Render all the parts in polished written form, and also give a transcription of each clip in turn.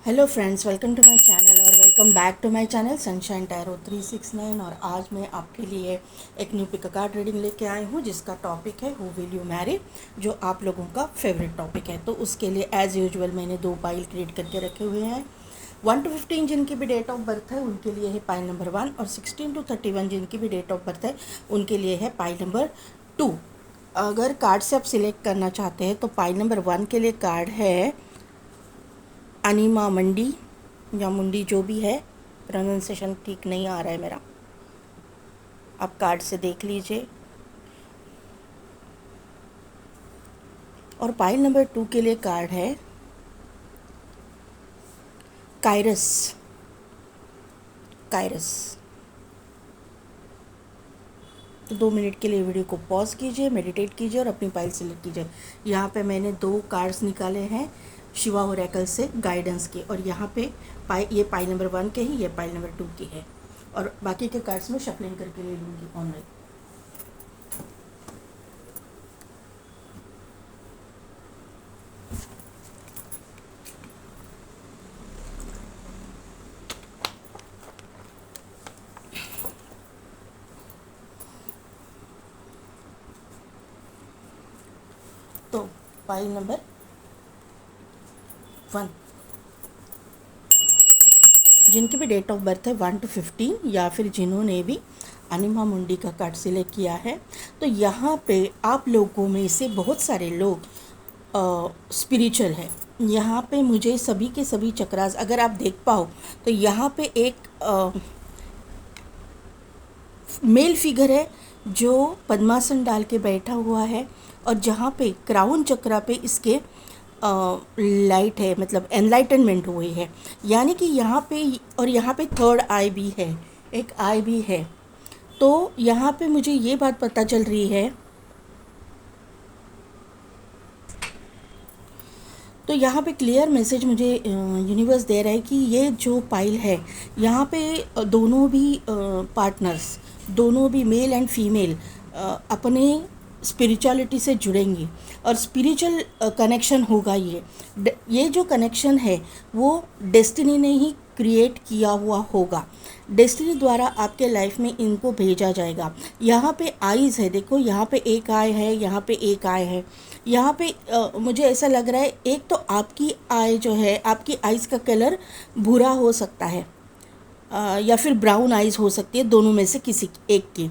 Hello friends, welcome to my channel और welcome back to my channel sunshine tarot 369। और आज मैं आपके लिए एक न्यू पिक कार्ड रीडिंग लेके आई हूँ जिसका टॉपिक है हु विल यू मैरी, जो आप लोगों का फेवरेट टॉपिक है। तो उसके लिए एज़ यूजुअल मैंने 2 पाइल क्रिएट करके रखे हुए हैं। 1 to 15 जिनकी भी डेट ऑफ बर्थ है उनके लिए है पाइल नंबर 1, और 16 to 31 जिनकी भी डेट ऑफ बर्थ है उनके लिए है पाइल नंबर 2। अगर कार्ड से आप सिलेक्ट करना चाहते हैं तो पाइल नंबर 1 के लिए कार्ड है अनिमा मंडी या मुंडी, जो भी है, प्रोनाउंसिएशन ठीक नहीं आ रहा है मेरा, आप कार्ड से देख लीजिए। और पाइल नंबर 2 के लिए कार्ड है कायरस। कायरस। तो 2 मिनट के लिए वीडियो को पॉज कीजिए, मेडिटेट कीजिए और अपनी पाइल सिलेक्ट कीजिए। यहाँ पे मैंने 2 कार्ड्स निकाले हैं शिवा ओरेकल से गाइडेंस के, और यहाँ पे ये पाइल नंबर 1 के ही, ये पाइल नंबर 2 की है, और बाकी के कार्ड्स में शफलिंग करके ले लूँगी ऑनलाइन। तो पाइल नंबर 1, जिनकी भी डेट ऑफ बर्थ है 1 to 15, या फिर जिन्होंने भी अनिमा मुंडी का कार्ड सिलेक्ट किया है, तो यहाँ पे आप लोगों में से बहुत सारे लोग स्पिरिचुअल है। यहाँ पे मुझे सभी के सभी चक्रास अगर आप देख पाओ तो यहाँ पे एक मेल फिगर है जो पद्मासन डाल के बैठा हुआ है, और जहाँ पे क्राउन चक्रा पे इसके लाइट है, मतलब एनलाइटनमेंट हुई है, यानी कि यहाँ पे, और यहाँ पे थर्ड आई भी है, एक आई भी है। तो यहाँ पे मुझे ये बात पता चल रही है, तो यहाँ पे क्लियर मैसेज मुझे यूनिवर्स दे रहा है कि ये जो पाइल है यहाँ पे दोनों भी पार्टनर्स, दोनों भी मेल एंड फीमेल अपने स्पिरिचुअलिटी से जुड़ेंगे और स्पिरिचुअल कनेक्शन होगा। ये जो कनेक्शन है वो डेस्टिनी ने ही क्रिएट किया हुआ होगा, डेस्टिनी द्वारा आपके लाइफ में इनको भेजा जाएगा। यहाँ पे आईज़ है, देखो यहाँ पे एक आई है, यहाँ पे एक आई है। यहाँ पे मुझे ऐसा लग रहा है एक तो आपकी आई जो है, आपकी आइज़ का कलर भूरा हो सकता है, या फिर ब्राउन आइज़ हो सकती है, दोनों में से किसी एक की,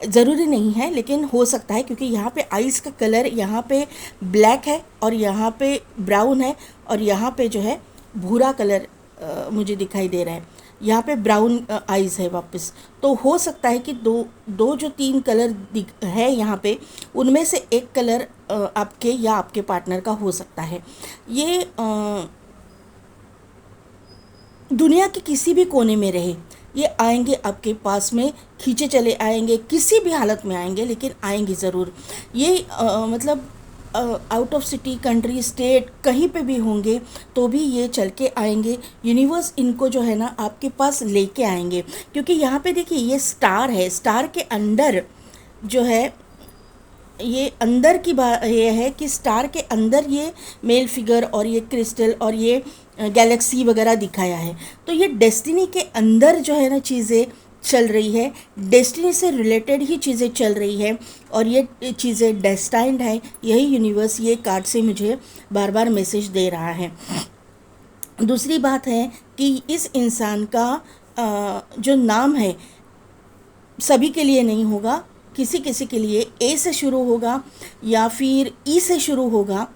ज़रूरी नहीं है लेकिन हो सकता है, क्योंकि यहाँ पे आइज़ का कलर यहाँ पे ब्लैक है और यहाँ पे ब्राउन है, और यहाँ पे जो है भूरा कलर मुझे दिखाई दे रहा है, यहाँ पे ब्राउन आइज़ है वापस। तो हो सकता है कि दो जो 3 कलर है यहाँ पे, उनमें से एक कलर आपके या आपके पार्टनर का हो सकता है। ये दुनिया के किसी भी कोने में रहे, ये आएंगे आपके पास में, खींचे चले आएंगे, किसी भी हालत में आएंगे लेकिन आएंगे ज़रूर। ये मतलब out of city, country, state, कहीं पे भी होंगे तो भी ये चल के आएंगे। यूनिवर्स इनको जो है ना आपके पास लेके आएंगे, क्योंकि यहाँ पे देखिए ये स्टार है, स्टार के अंदर जो है, ये अंदर की बात ये है कि स्टार के अंदर ये मेल फिगर और ये क्रिस्टल और ये गैलेक्सी वगैरह दिखाया है। तो ये डेस्टिनी के अंदर जो है ना चीज़ें चल रही है, डेस्टिनी से रिलेटेड ही चीज़ें चल रही है, और ये चीज़ें डेस्टाइंड है। यही यूनिवर्स ये कार्ड से मुझे बार बार मैसेज दे रहा है। दूसरी बात है कि इस इंसान का जो नाम है सभी के लिए नहीं होगा, किसी किसी के लिए ए से शुरू होगा या फिर ई से शुरू होगा।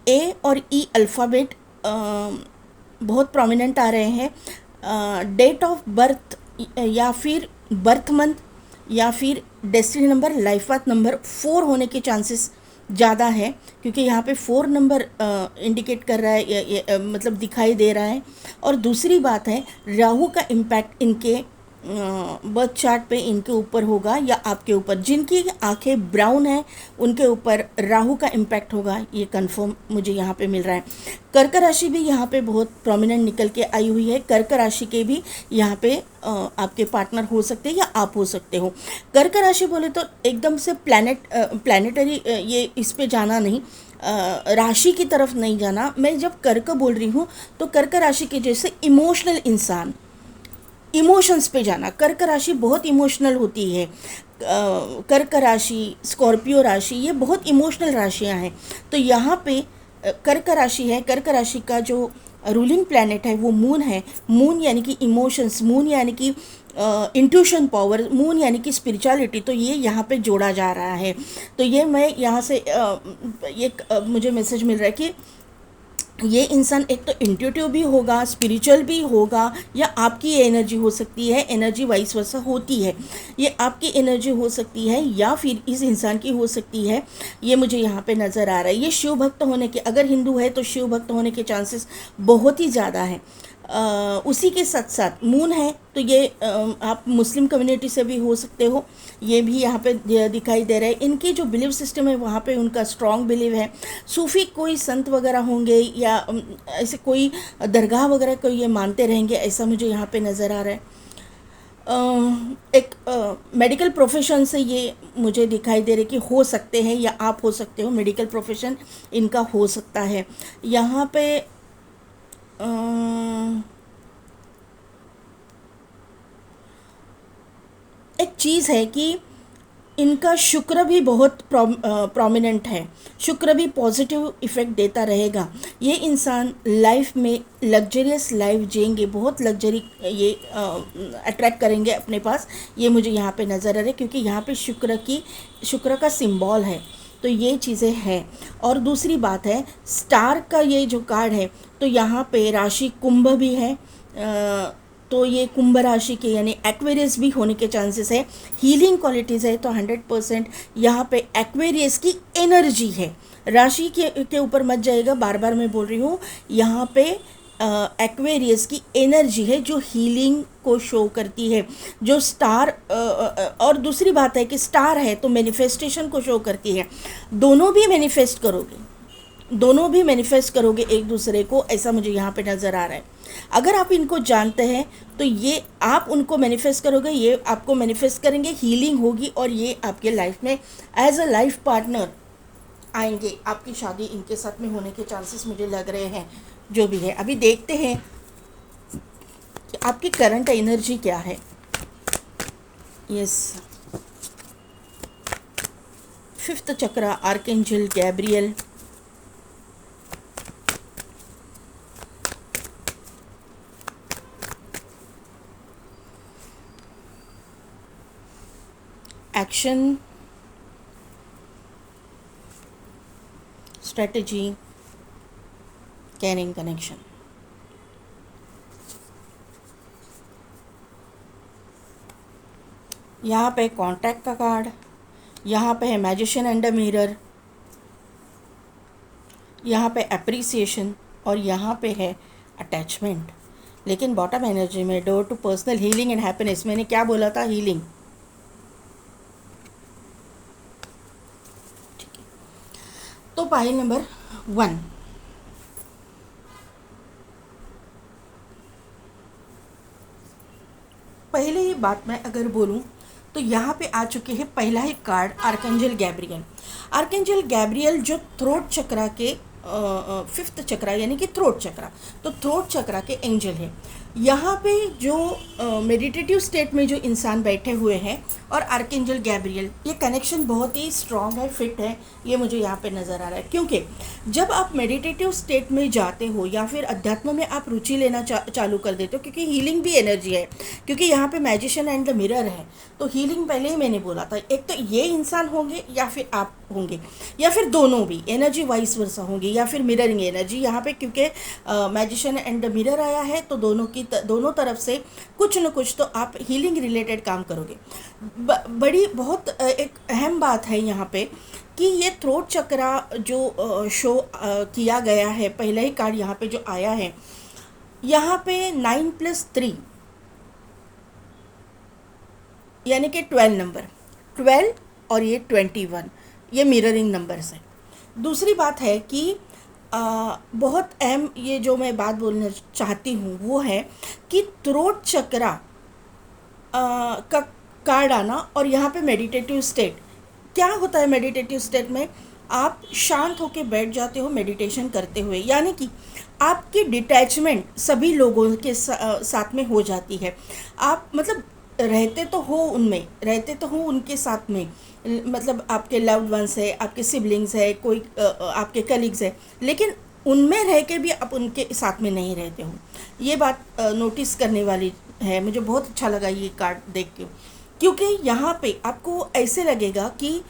ए और ई अल्फ़ाबेट बहुत प्रोमिनेंट आ रहे हैं। डेट ऑफ बर्थ या फिर बर्थ मंथ या फिर destiny number, life path number 4 होने के चांसेस ज़्यादा है, क्योंकि यहाँ पे 4 नंबर इंडिकेट कर रहा है, मतलब दिखाई दे रहा है। और दूसरी बात है राहु का इम्पैक्ट इनके बर्थ चार्ट पे इनके ऊपर होगा या आपके ऊपर। जिनकी आंखें ब्राउन हैं उनके ऊपर राहु का इम्पैक्ट होगा, ये कंफर्म मुझे यहाँ पे मिल रहा है। कर्क राशि भी यहाँ पे बहुत प्रोमिनेंट निकल के आई हुई है। कर्क राशि के भी यहाँ पे आपके पार्टनर हो सकते हैं या आप हो सकते हो। कर्क राशि बोले तो एकदम से प्लैनेटरी ये इस पे जाना नहीं, राशि की तरफ नहीं जाना। मैं जब कर्क बोल रही हूँ तो कर्क राशि के जैसे इमोशनल इंसान, इमोशंस पे जाना। कर्क राशि बहुत इमोशनल होती है। कर्क राशि, स्कॉर्पियो राशि, ये बहुत इमोशनल राशियां हैं। तो यहाँ पे कर्क राशि है। कर्क राशि का जो रूलिंग प्लैनेट है वो मून है। मून यानी कि इमोशंस, मून यानी कि इंट्यूशन पावर, मून यानी कि स्पिरिचुअलिटी। तो ये यहाँ पे जोड़ा जा रहा है। तो ये मैं यहाँ से मुझे मैसेज मिल रहा है कि ये इंसान एक तो इंट्यूटिव भी होगा, स्पिरिचुअल भी होगा, या आपकी एनर्जी हो सकती है, एनर्जी वाइस वर्सा होती है, ये आपकी एनर्जी हो सकती है या फिर इस इंसान की हो सकती है। ये मुझे यहाँ पे नज़र आ रहा है। ये शिव भक्त होने के, अगर हिंदू है तो शिव भक्त होने के चांसेस बहुत ही ज़्यादा है। उसी के साथ साथ मून है तो ये आप मुस्लिम कम्युनिटी से भी हो सकते हो, ये भी यहाँ पे दिखाई दे रहा है। इनकी जो बिलीव सिस्टम है वहाँ पे उनका स्ट्रॉन्ग बिलीव है। सूफ़ी कोई संत वगैरह होंगे या ऐसे कोई दरगाह वगैरह को ये मानते रहेंगे, ऐसा मुझे यहाँ पे नज़र आ रहा है। एक मेडिकल प्रोफेशन से ये मुझे दिखाई दे रहा है कि हो सकते हैं, या आप हो सकते हो, मेडिकल प्रोफेशन इनका हो सकता है। यहाँ पे एक चीज़ है कि इनका शुक्र भी बहुत प्रोमिनेंट है। शुक्र भी पॉजिटिव इफ़ेक्ट देता रहेगा। ये इंसान लाइफ में लग्जरियस लाइफ जिएंगे, बहुत लग्जरी ये अट्रैक्ट करेंगे अपने पास। ये मुझे यहाँ पे नज़र आ रहा है क्योंकि यहाँ पे शुक्र का सिंबल है। तो ये चीज़ें हैं। और दूसरी बात है, स्टार का ये जो कार्ड है तो यहाँ पे राशि कुंभ भी है। तो ये कुंभ राशि के यानी एक्वेरियस भी होने के चांसेस है। हीलिंग क्वालिटीज़ है तो 100% यहाँ पे एक्वेरियस की एनर्जी है। राशि के ऊपर मत जाएगा, बार बार मैं बोल रही हूँ। यहाँ पे एक्वेरियस की एनर्जी है जो हीलिंग को शो करती है, जो स्टार और दूसरी बात है कि स्टार है तो मैनिफेस्टेशन को शो करती है। दोनों भी मैनिफेस्ट करोगे, दोनों भी मैनिफेस्ट करोगे एक दूसरे को, ऐसा मुझे यहाँ पे नज़र आ रहा है। अगर आप इनको जानते हैं तो ये आप उनको मैनिफेस्ट करोगे, ये आपको मैनिफेस्ट करेंगे, हीलिंग होगी और ये आपके लाइफ में एज अ लाइफ पार्टनर आएंगे। आपकी शादी इनके साथ में होने के चांसेस मुझे लग रहे हैं। जो भी है अभी देखते हैं कि आपकी करंट एनर्जी क्या है। यस, 5th चक्र, archangel Gabriel. Action, strategy, carrying, connection. यहाँ पे कॉन्टैक्ट का कार्ड, यहाँ पे है मैजिशियन एंड अ मिरर, यहाँ पे अप्रिसिएशन और यहाँ पे है अटैचमेंट। लेकिन बॉटम एनर्जी में door to personal healing and happiness. मैंने क्या बोला था? हीलिंग। तो पाइल नंबर 1, पहले ही बात मैं अगर बोलूं तो यहाँ पे आ चुके हैं पहला ही card, archangel Gabriel. Archangel Gabriel जो थ्रोट चक्रा के 5th चक्रा यानी कि थ्रोट चक्रा, तो थ्रोट चक्रा के एंजल है। यहाँ पे जो मेडिटेटिव स्टेट में जो इंसान बैठे हुए हैं और आर्कएंजल गैब्रियल, ये कनेक्शन बहुत ही स्ट्रांग है, फिट है। ये मुझे यहाँ पे नज़र आ रहा है क्योंकि जब आप मेडिटेटिव स्टेट में जाते हो या फिर अध्यात्म में आप रुचि लेना चालू कर देते हो, क्योंकि हीलिंग भी एनर्जी है, क्योंकि यहाँ पे मैजिशियन एंड द मिरर है। तो हीलिंग पहले ही मैंने बोला था, एक तो ये इंसान होंगे या फिर आप होंगे या फिर दोनों भी एनर्जी वाइस वर्सा होंगी या फिर मिररिंग एनर्जी यहाँ पे, क्योंकि मैजिशियन एंड द मिरर आया है तो दोनों तरफ से कुछ न कुछ तो आप हीलिंग रिलेटेड काम करोगे। बड़ी बहुत एक अहम बात है यहाँ पे कि ये थ्रोट चक्रा जो शो किया गया है, पहला ही कार्ड यहाँ पे जो आया है, यहाँ पे 9+3 यानी कि 12 नंबर, 12 और ये 21, ये मिररिंग नंबर्स है। दूसरी बात है कि बहुत अहम ये जो मैं बात बोलना चाहती हूँ वो है कि थ्रोट चक्रा का कार्ड आना और यहाँ पे मेडिटेटिव स्टेट। क्या होता है मेडिटेटिव स्टेट में? आप शांत होकर बैठ जाते हो मेडिटेशन करते हुए, यानी कि आपकी डिटैचमेंट सभी लोगों के साथ में हो जाती है। आप मतलब रहते तो हो उनके साथ में, मतलब आपके लव्ड वंस है, आपके सिबलिंग्स है, कोई आपके कलीग्स है, लेकिन उनमें रह के भी आप उनके साथ में नहीं रहते हो। ये बात नोटिस करने वाली है। मुझे बहुत अच्छा लगा ये कार्ड देख के, क्योंकि यहाँ पे आपको ऐसे लगेगा कि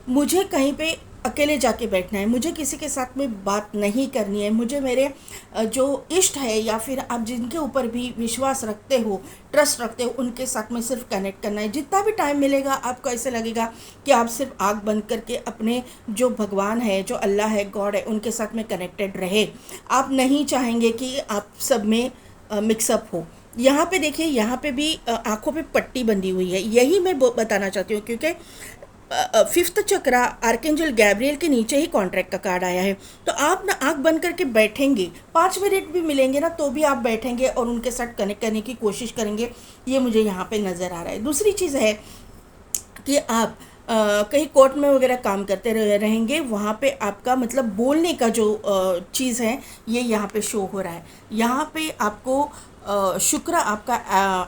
मुझे कहीं पे अकेले जाके बैठना है, मुझे किसी के साथ में बात नहीं करनी है, मुझे मेरे जो इष्ट है या फिर आप जिनके ऊपर भी विश्वास रखते हो, ट्रस्ट रखते हो, उनके साथ में सिर्फ कनेक्ट करना है। जितना भी टाइम मिलेगा आपको ऐसे लगेगा कि आप सिर्फ आँख बंद करके अपने जो भगवान है, जो अल्लाह है, गॉड है, उनके साथ में कनेक्टेड रहे। आप नहीं चाहेंगे कि आप सब में मिक्सअप हो। यहाँ पे देखिए, यहाँ पे भी आंखों पे पट्टी बंधी हुई है, यही मैं बताना चाहती हूँ, क्योंकि फिफ्थ चक्रा आर्केंजल गैब्रियल के नीचे ही कॉन्ट्रैक्ट का कार्ड आया है। तो आप ना आंख बंद करके बैठेंगे, 5 मिनट भी मिलेंगे ना तो भी आप बैठेंगे और उनके साथ कनेक्ट करने की कोशिश करेंगे। ये मुझे यहाँ पे नज़र आ रहा है। दूसरी चीज़ है कि आप कहीं कोर्ट में वगैरह काम करते रहेंगे, वहाँ पे आपका मतलब बोलने का जो चीज़ है, ये यहाँ पे शो हो रहा है। यहाँ पे आपको शुक्र आपका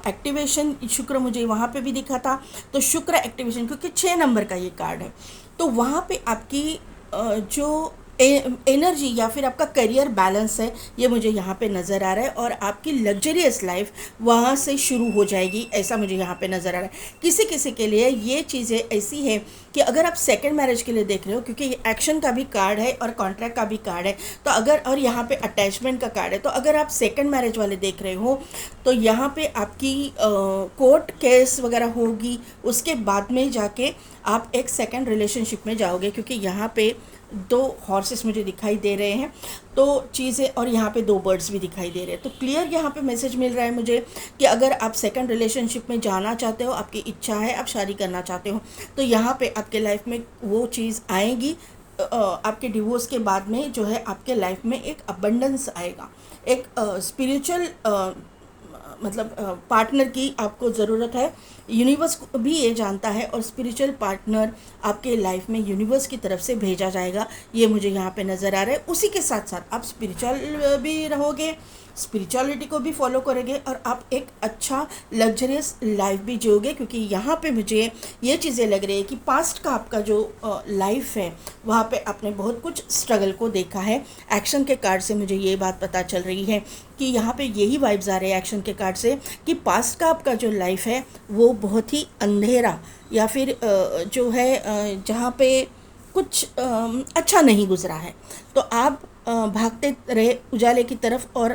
एक्टिवेशन, शुक्र मुझे वहाँ पे भी दिखा था, तो शुक्र एक्टिवेशन, क्योंकि 6 नंबर का ये कार्ड है, तो वहाँ पे आपकी जो एनर्जी या फिर आपका करियर बैलेंस है, ये मुझे यहाँ पे नज़र आ रहा है, और आपकी लग्जरियस लाइफ वहाँ से शुरू हो जाएगी, ऐसा मुझे यहाँ पे नज़र आ रहा है। किसी किसी के लिए ये चीज़ें ऐसी है कि अगर आप सेकंड मैरिज के लिए देख रहे हो, क्योंकि ये एक्शन का भी कार्ड है और कॉन्ट्रैक्ट का भी कार्ड है, तो अगर, और यहाँ पे अटैचमेंट का कार्ड है, तो अगर आप सेकंड मैरिज वाले देख रहे हो तो यहाँ पे आपकी कोर्ट केस वगैरह होगी, उसके बाद में जाके आप एक सेकंड रिलेशनशिप में जाओगे, क्योंकि यहाँ पे 2 हॉर्सेस मुझे दिखाई दे रहे हैं, तो चीज़ें, और यहाँ पे 2 बर्ड्स भी दिखाई दे रहे हैं। तो क्लियर यहाँ पे मैसेज मिल रहा है मुझे कि अगर आप सेकंड रिलेशनशिप में जाना चाहते हो, आपकी इच्छा है, आप शादी करना चाहते हो, तो यहाँ पे आपके लाइफ में वो चीज़ आएगी। आपके डिवोर्स के बाद में जो है आपके लाइफ में एक अबंडेंस आएगा, एक स्पिरिचुअल मतलब पार्टनर की आपको ज़रूरत है। यूनिवर्स भी ये जानता है, और स्पिरिचुअल पार्टनर आपके लाइफ में यूनिवर्स की तरफ से भेजा जाएगा, ये मुझे यहाँ पे नज़र आ रहा है। उसी के साथ साथ आप स्पिरिचुअल भी रहोगे, स्पिरिचुअलिटी को भी फॉलो करेंगे, और आप एक अच्छा लग्जरियस लाइफ भी जियोगे, क्योंकि यहाँ पे मुझे ये चीज़ें लग रही है कि पास्ट का आपका जो लाइफ है, वहाँ पे आपने बहुत कुछ स्ट्रगल को देखा है। एक्शन के कार्ड से मुझे ये बात पता चल रही है कि यहाँ पे यही वाइब्स आ रहे हैं एक्शन के कार्ड से, कि पास्ट का आपका जो लाइफ है वो बहुत ही अंधेरा, या फिर जो है जहाँ पे कुछ अच्छा नहीं गुजरा है, तो आप भागते रहे उजाले की तरफ, और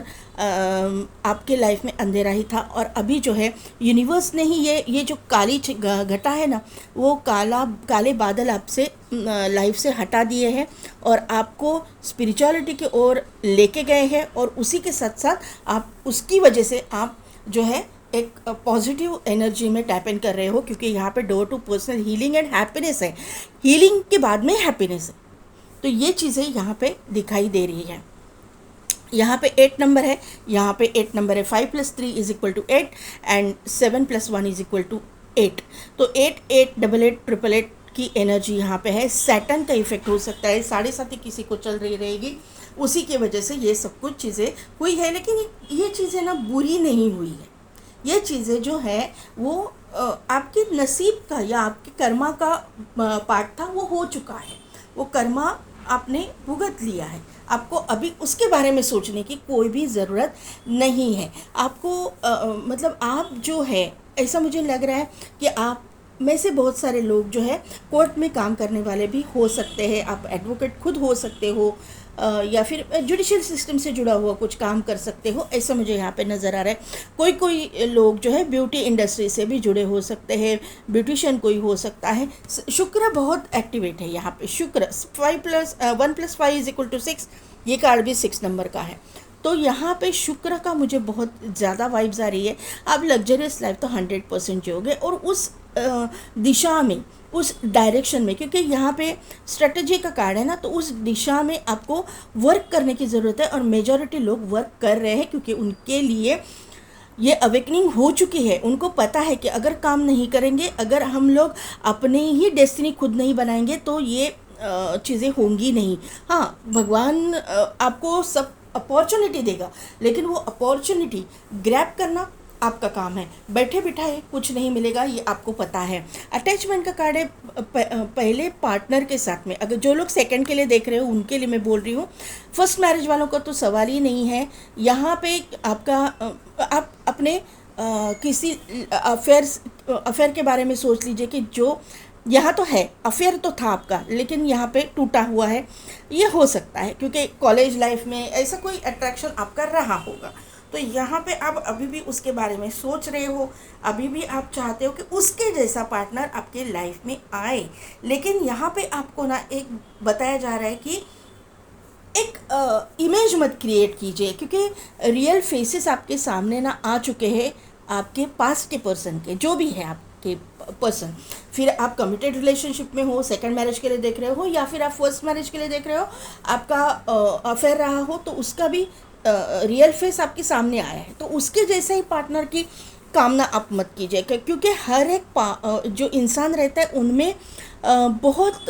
आपके लाइफ में अंधेरा ही था। और अभी जो है यूनिवर्स ने ही ये जो काली घटा है ना, वो काले बादल आपसे लाइफ से हटा दिए हैं, और आपको स्पिरिचुअलिटी की ओर लेके गए हैं, और उसी के साथ साथ आप उसकी वजह से आप जो है एक पॉजिटिव एनर्जी में टैप इन कर रहे हो, क्योंकि यहाँ पे door to personal healing and happiness है। हीलिंग के बाद में हैप्पीनेस है, तो ये चीज़ें यहाँ पे दिखाई दे रही है। यहाँ पे 8 नंबर है, यहाँ पे 8 नंबर है, 5 + 3 = 8 एंड 7 + 1 = 8। तो 8 8 8 8 8 की एनर्जी यहाँ पे है। सैटर्न का इफेक्ट हो सकता है, 7.5 किसी को चल रही रहेगी, उसी की वजह से ये सब कुछ चीज़ें हुई है। लेकिन ये चीज़ें ना बुरी नहीं हुई है, ये चीज़ें जो है वो आपके नसीब का या आपके कर्मा का पार्ट था, वो हो चुका है, वो कर्मा आपने भुगत लिया है। आपको अभी उसके बारे में सोचने की कोई भी ज़रूरत नहीं है। आपको मतलब आप जो है, ऐसा मुझे लग रहा है कि आप में से बहुत सारे लोग जो है कोर्ट में काम करने वाले भी हो सकते हैं, आप एडवोकेट खुद हो सकते हो, या फिर जुडिशियल सिस्टम से जुड़ा हुआ कुछ काम कर सकते हो, ऐसा मुझे यहाँ पे नज़र आ रहा है। कोई लोग जो है ब्यूटी इंडस्ट्री से भी जुड़े हो सकते हैं, ब्यूटिशियन कोई हो सकता है। शुक्र बहुत एक्टिवेट है यहाँ पे, शुक्र 1 + 5 = 6, ये कार्ड भी 6 नंबर का है। तो यहाँ पे शुक्र का मुझे बहुत ज़्यादा वाइब्स आ रही है। आप लग्जरियस लाइफ तो 100% जियोगे, और उस दिशा में, उस डायरेक्शन में, क्योंकि यहाँ पे स्ट्रेटजी का कार्ड है ना, तो उस दिशा में आपको वर्क करने की ज़रूरत है, और मेजॉरिटी लोग वर्क कर रहे हैं, क्योंकि उनके लिए ये अवेकनिंग हो चुकी है। उनको पता है कि अगर काम नहीं करेंगे, अगर हम लोग अपनी ही डेस्टिनी खुद नहीं बनाएंगे, तो ये चीज़ें होंगी नहीं। हाँ, भगवान आपको सब अपॉर्चुनिटी देगा, लेकिन वो अपॉर्चुनिटी ग्रैब करना आपका काम है। बैठे बिठाए कुछ नहीं मिलेगा, ये आपको पता है। अटैचमेंट का कार्ड है पहले पार्टनर के साथ में। अगर जो लोग सेकंड के लिए देख रहे हो उनके लिए मैं बोल रही हूँ, फर्स्ट मैरिज वालों का तो सवाल ही नहीं है। यहाँ पे आपका आप अपने किसी अफेयर के बारे में सोच लीजिए कि जो यहाँ तो है, अफेयर तो था आपका, लेकिन यहाँ पे टूटा हुआ है। ये हो सकता है क्योंकि कॉलेज लाइफ में ऐसा कोई अट्रैक्शन आपका रहा होगा, तो यहाँ पे आप अभी भी उसके बारे में सोच रहे हो, अभी भी आप चाहते हो कि उसके जैसा पार्टनर आपके लाइफ में आए। लेकिन यहाँ पे आपको ना एक बताया जा रहा है कि एक इमेज मत क्रिएट कीजिए, क्योंकि रियल फेसेस आपके सामने ना आ चुके हैं आपके पास के पर्सन के, जो भी है आपके पर्सन। फिर आप कमिटेड रिलेशनशिप में हो, सेकंड मैरिज के लिए देख रहे हो, या फिर आप फर्स्ट मैरिज के लिए देख रहे हो, आपका अफेयर रहा हो, तो उसका भी रियल फेस आपके सामने आया है, तो उसके जैसे ही पार्टनर की कामना आप मत कीजिए। क्योंकि हर एक जो इंसान रहता है उनमें बहुत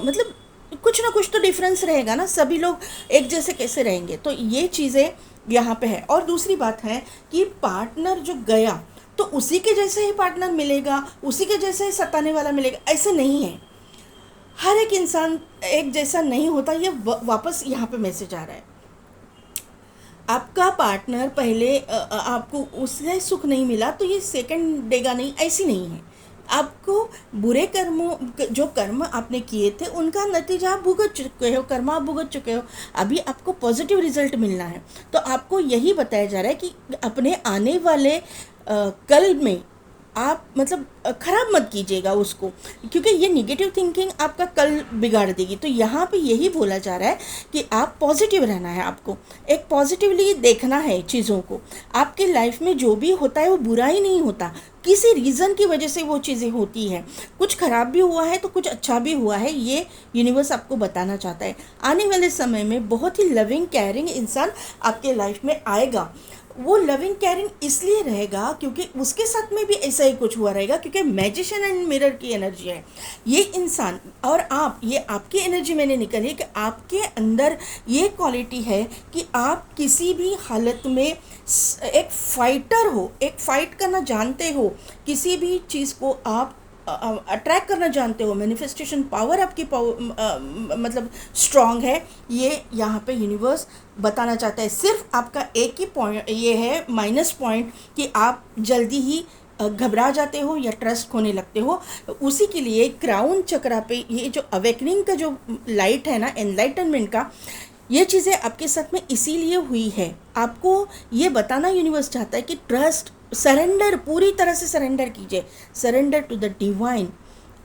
मतलब कुछ ना कुछ तो डिफरेंस रहेगा ना, सभी लोग एक जैसे कैसे रहेंगे। तो ये चीज़ें यहाँ पे है। और दूसरी बात है कि पार्टनर जो गया तो उसी के जैसे ही पार्टनर मिलेगा, उसी के जैसे ही सताने वाला मिलेगा, ऐसे नहीं है। हर एक इंसान एक जैसा नहीं होता। ये वापस यहाँ पे मैसेज आ रहा है, आपका पार्टनर पहले आपको उससे सुख नहीं मिला तो ये सेकंड देगा नहीं, ऐसी नहीं है। आपको बुरे कर्मों जो कर्म आपने किए थे उनका नतीजा आप भुगत चुके हो, कर्म आप भुगत चुके हो, अभी आपको पॉजिटिव रिजल्ट मिलना है। तो आपको यही बताया जा रहा है कि अपने आने वाले कल में आप मतलब ख़राब मत कीजिएगा उसको, क्योंकि ये निगेटिव थिंकिंग आपका कल बिगाड़ देगी। तो यहाँ पे यही बोला जा रहा है कि आप पॉजिटिव रहना है, आपको एक पॉजिटिवली देखना है चीज़ों को। आपके लाइफ में जो भी होता है वो बुरा ही नहीं होता, किसी रीज़न की वजह से वो चीज़ें होती हैं। कुछ ख़राब भी हुआ है तो कुछ अच्छा भी हुआ है, ये यूनिवर्स आपको बताना चाहता है। आने वाले समय में बहुत ही लविंग केयरिंग इंसान आपके लाइफ में आएगा। वो लविंग केयरिंग इसलिए रहेगा क्योंकि उसके साथ में भी ऐसा ही कुछ हुआ रहेगा, क्योंकि मैजिशियन एंड मिरर की एनर्जी है ये इंसान और आप, ये आपकी एनर्जी मैंने निकाली कि आपके अंदर ये क्वालिटी है कि आप किसी भी हालत में एक फाइटर हो, एक फाइट करना जानते हो, किसी भी चीज़ को आप अट्रैक्ट करना जानते हो। मैनिफेस्टेशन पावर आपकी मतलब स्ट्रांग है, ये यहाँ पे यूनिवर्स बताना चाहता है। सिर्फ आपका एक ही पॉइंट ये है माइनस पॉइंट कि आप जल्दी ही घबरा जाते हो या ट्रस्ट खोने लगते हो। उसी के लिए क्राउन चक्रा पे ये जो अवेकनिंग का जो लाइट है ना, एनलाइटनमेंट का, ये चीज़ें आपके साथ में इसीलिए हुई है। आपको ये बताना यूनिवर्स चाहता है कि ट्रस्ट, सरेंडर, पूरी तरह से सरेंडर कीजिए, सरेंडर टू द डिवाइन।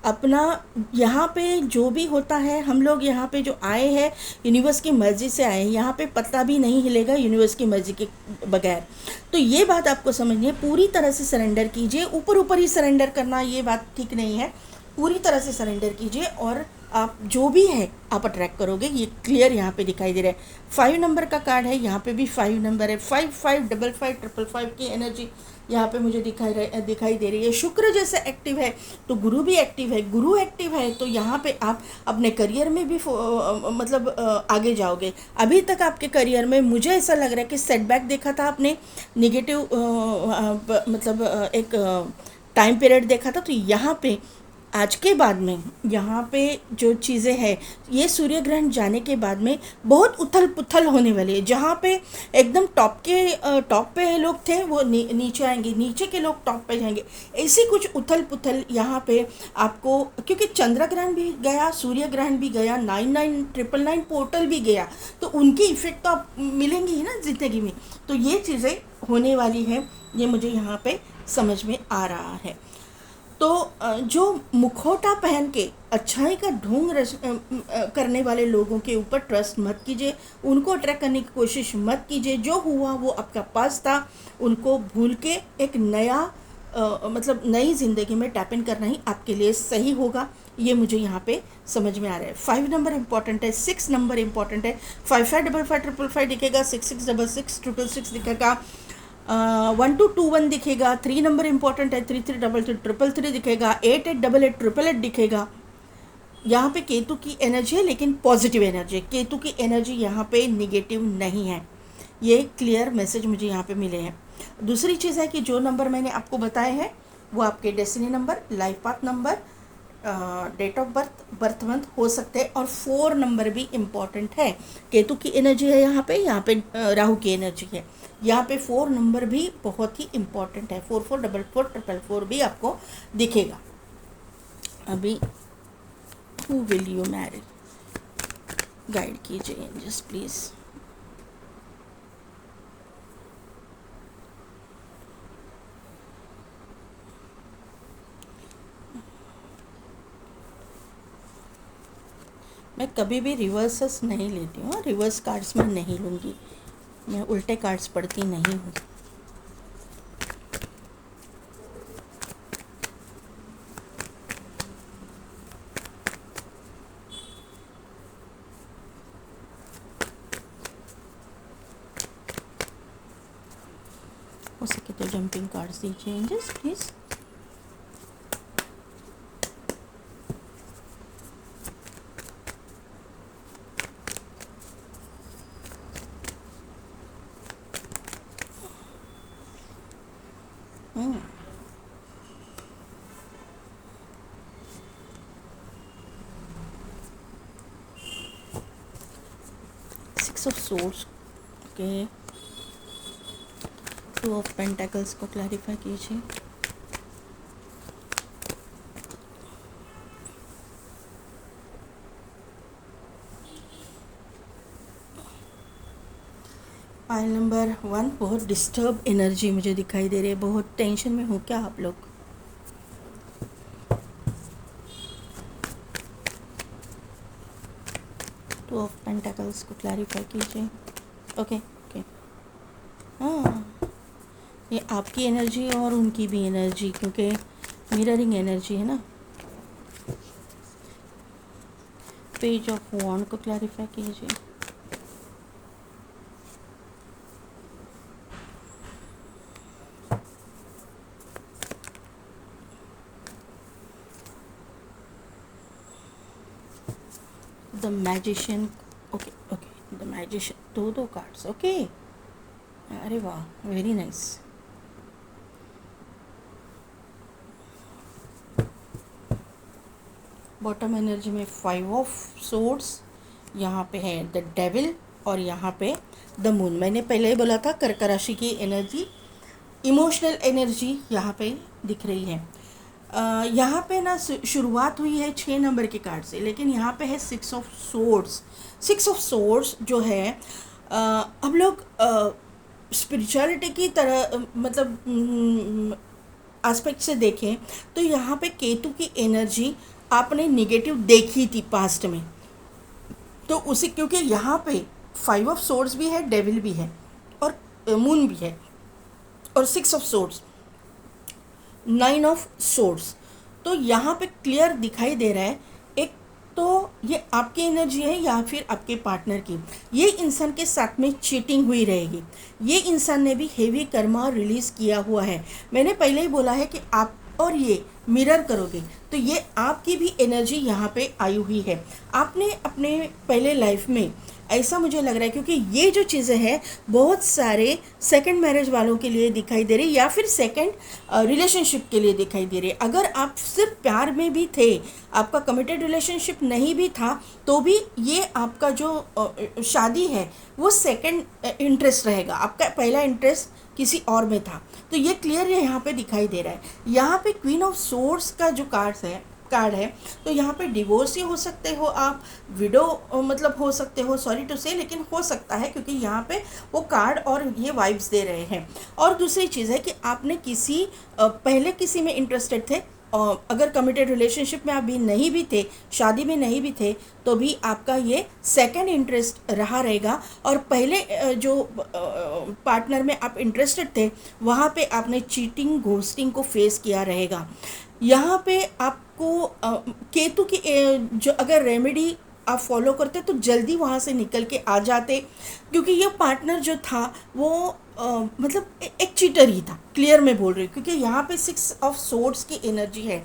अपना यहाँ पे जो भी होता है, हम लोग यहाँ पे जो आए हैं यूनिवर्स की मर्ज़ी से आए हैं, यहाँ पे पत्ता भी नहीं हिलेगा यूनिवर्स की मर्ज़ी के बगैर। तो ये बात आपको समझनी है, पूरी तरह से सरेंडर कीजिए। ऊपर ऊपर ही सरेंडर करना ये बात ठीक नहीं है, पूरी तरह से सरेंडर कीजिए और आप जो भी है आप अट्रैक्ट करोगे, ये क्लियर यहाँ पे दिखाई दे रहा है। 5 नंबर का कार्ड है, यहाँ पे भी 5 नंबर है, 555555 की एनर्जी यहाँ पे मुझे दिखाई दे रही है। शुक्र जैसे एक्टिव है तो गुरु भी एक्टिव है, गुरु एक्टिव है तो यहाँ पे आप अपने करियर में भी मतलब आगे जाओगे। अभी तक आपके करियर में मुझे ऐसा लग रहा है कि सेटबैक देखा था आपने, निगेटिव मतलब एक टाइम पीरियड देखा था। तो यहाँ पे आज के बाद में यहाँ पे जो चीज़ें हैं, ये सूर्य ग्रहण जाने के बाद में बहुत उथल पुथल होने वाली है। जहाँ पे एकदम टॉप पे लोग थे वो नीचे आएंगे, नीचे के लोग टॉप पे जाएंगे, ऐसी कुछ उथल पुथल यहाँ पे आपको, क्योंकि चंद्र ग्रहण भी गया, सूर्य ग्रहण भी गया, 9999 पोर्टल भी गया, तो उनकी इफेक्ट तो आप मिलेंगी ही ना ज़िंदगी में। तो ये चीज़ें होने वाली हैं, ये मुझे यहाँ पे समझ में आ रहा है। तो जो मुखौटा पहन के अच्छाई का ढोंग करने वाले लोगों के ऊपर ट्रस्ट मत कीजिए, उनको अट्रैक्ट करने की कोशिश मत कीजिए। जो हुआ वो आपका पास था, उनको भूल के एक नया मतलब नई ज़िंदगी में टैप इन करना ही आपके लिए सही होगा। ये मुझे यहाँ पे समझ में आ रहा है। 5 नंबर इम्पॉर्टेंट है, 6 नंबर इम्पॉर्टेंट है। 555555 दिखेगा, 6666 दिखेगा, 1221 दिखेगा। 3 नंबर इंपॉर्टेंट है, 3333 दिखेगा, 8888 दिखेगा। यहाँ पे केतु की एनर्जी है लेकिन पॉजिटिव एनर्जी है, केतु की एनर्जी यहाँ पे निगेटिव नहीं है। ये क्लियर मैसेज मुझे यहाँ पे मिले हैं। दूसरी चीज़ है कि जो नंबर मैंने आपको बताए हैं वो आपके destiny number, life path number, date of birth, birth month हो सकते हैं, और 4 नंबर भी इम्पॉर्टेंट है। केतु की एनर्जी है यहाँ पे, राहु की एनर्जी है। यहाँ पे 4 नंबर भी बहुत ही इम्पॉर्टेंट है। 444444 भी आपको दिखेगा। अभी who will you Mary, guide कीजिए एंजल्स प्लीज़। मैं कभी भी रिवर्सेस नहीं लेती हूँ, रिवर्स कार्ड्स मैं नहीं लूँगी, मैं उल्टे कार्ड्स पढ़ती नहीं हूँ। हो सके तो जंपिंग कार्ड्स दीजिए angels please. Six of swords के, 2 ऑफ पेंटेकल्स को क्लैरिफाई कीजिए। पाइल नंबर 1, बहुत डिस्टर्ब एनर्जी मुझे दिखाई दे रही है, बहुत टेंशन में हो क्या आप लोग। टू ऑफ पेंटेकल्स को क्लैरिफाई कीजिए। ओके ओके, हाँ, ये आपकी एनर्जी और उनकी भी एनर्जी, क्योंकि मिररिंग एनर्जी है ना। पेज ऑफ वॉन्ड को क्लैरिफाई कीजिए। The magician, okay okay, the magician, दो कार्ड्स, ओके, अरे वाह, वेरी नाइस। बॉटम एनर्जी में 5 ऑफ सोर्ड्स, यहाँ पे है द डेविल और यहाँ पे द मून। मैंने पहले ही बोला था कर्क राशि की एनर्जी, इमोशनल एनर्जी यहाँ पे दिख रही है। यहाँ पे ना शुरुआत हुई है 6 नंबर के कार्ड से, लेकिन यहाँ पे है 6 ऑफ सोर्ड्स। 6 ऑफ सोर्ड्स जो है हम लोग स्पिरिचुअलिटी की तरह मतलब एस्पेक्ट से देखें तो यहाँ पे केतु की एनर्जी आपने निगेटिव देखी थी पास्ट में, तो उसी क्योंकि यहाँ पे 5 ऑफ सोर्ड्स भी है, डेविल भी है और मून भी है, और 6 ऑफ सोर्ड्स, 9 ऑफ सोर्ड्स, तो यहाँ पे क्लियर दिखाई दे रहा है। एक तो ये आपकी एनर्जी है या फिर आपके पार्टनर की, ये इंसान के साथ में चीटिंग हुई रहेगी। ये इंसान ने भी हेवी कर्मा रिलीज़ किया हुआ है। मैंने पहले ही बोला है कि आप और ये मिरर करोगे तो ये आपकी भी एनर्जी यहाँ पे आई हुई है। आपने अपने पहले लाइफ में, ऐसा मुझे लग रहा है, क्योंकि ये जो चीज़ें हैं बहुत सारे सेकंड मैरिज वालों के लिए दिखाई दे रही, या फिर सेकंड रिलेशनशिप के लिए दिखाई दे रही। अगर आप सिर्फ प्यार में भी थे, आपका कमिटेड रिलेशनशिप नहीं भी था, तो भी ये आपका जो शादी है वो सेकंड इंटरेस्ट रहेगा। आपका पहला इंटरेस्ट किसी और में था, तो ये क्लियर यहाँ पे दिखाई दे रहा है। यहाँ पे क्वीन ऑफ सोर्ड्स का जो कार्ड है, तो यहाँ पे डिवोर्स ही हो सकते हो आप, विडो मतलब हो सकते हो, सॉरी टू से, लेकिन हो सकता है क्योंकि यहाँ पे वो कार्ड और ये वाइब्स दे रहे हैं। और दूसरी चीज़ है कि आपने पहले किसी में इंटरेस्टेड थे, और अगर कमिटेड रिलेशनशिप में आप भी नहीं भी थे, शादी में नहीं भी थे, तो भी आपका ये सेकंड इंटरेस्ट रहा रहेगा। और पहले जो पार्टनर में आप इंटरेस्टेड थे, वहाँ पे आपने चीटिंग, घोस्टिंग को फेस किया रहेगा। यहाँ पे आपको केतु की जो अगर रेमेडी आप फॉलो करते तो जल्दी वहाँ से निकल के आ जाते, क्योंकि ये पार्टनर जो था वो मतलब एक चीटर ही था, क्लियर मैं बोल रही हूँ, क्योंकि यहाँ पे 6 ऑफ सोर्ड्स की एनर्जी है।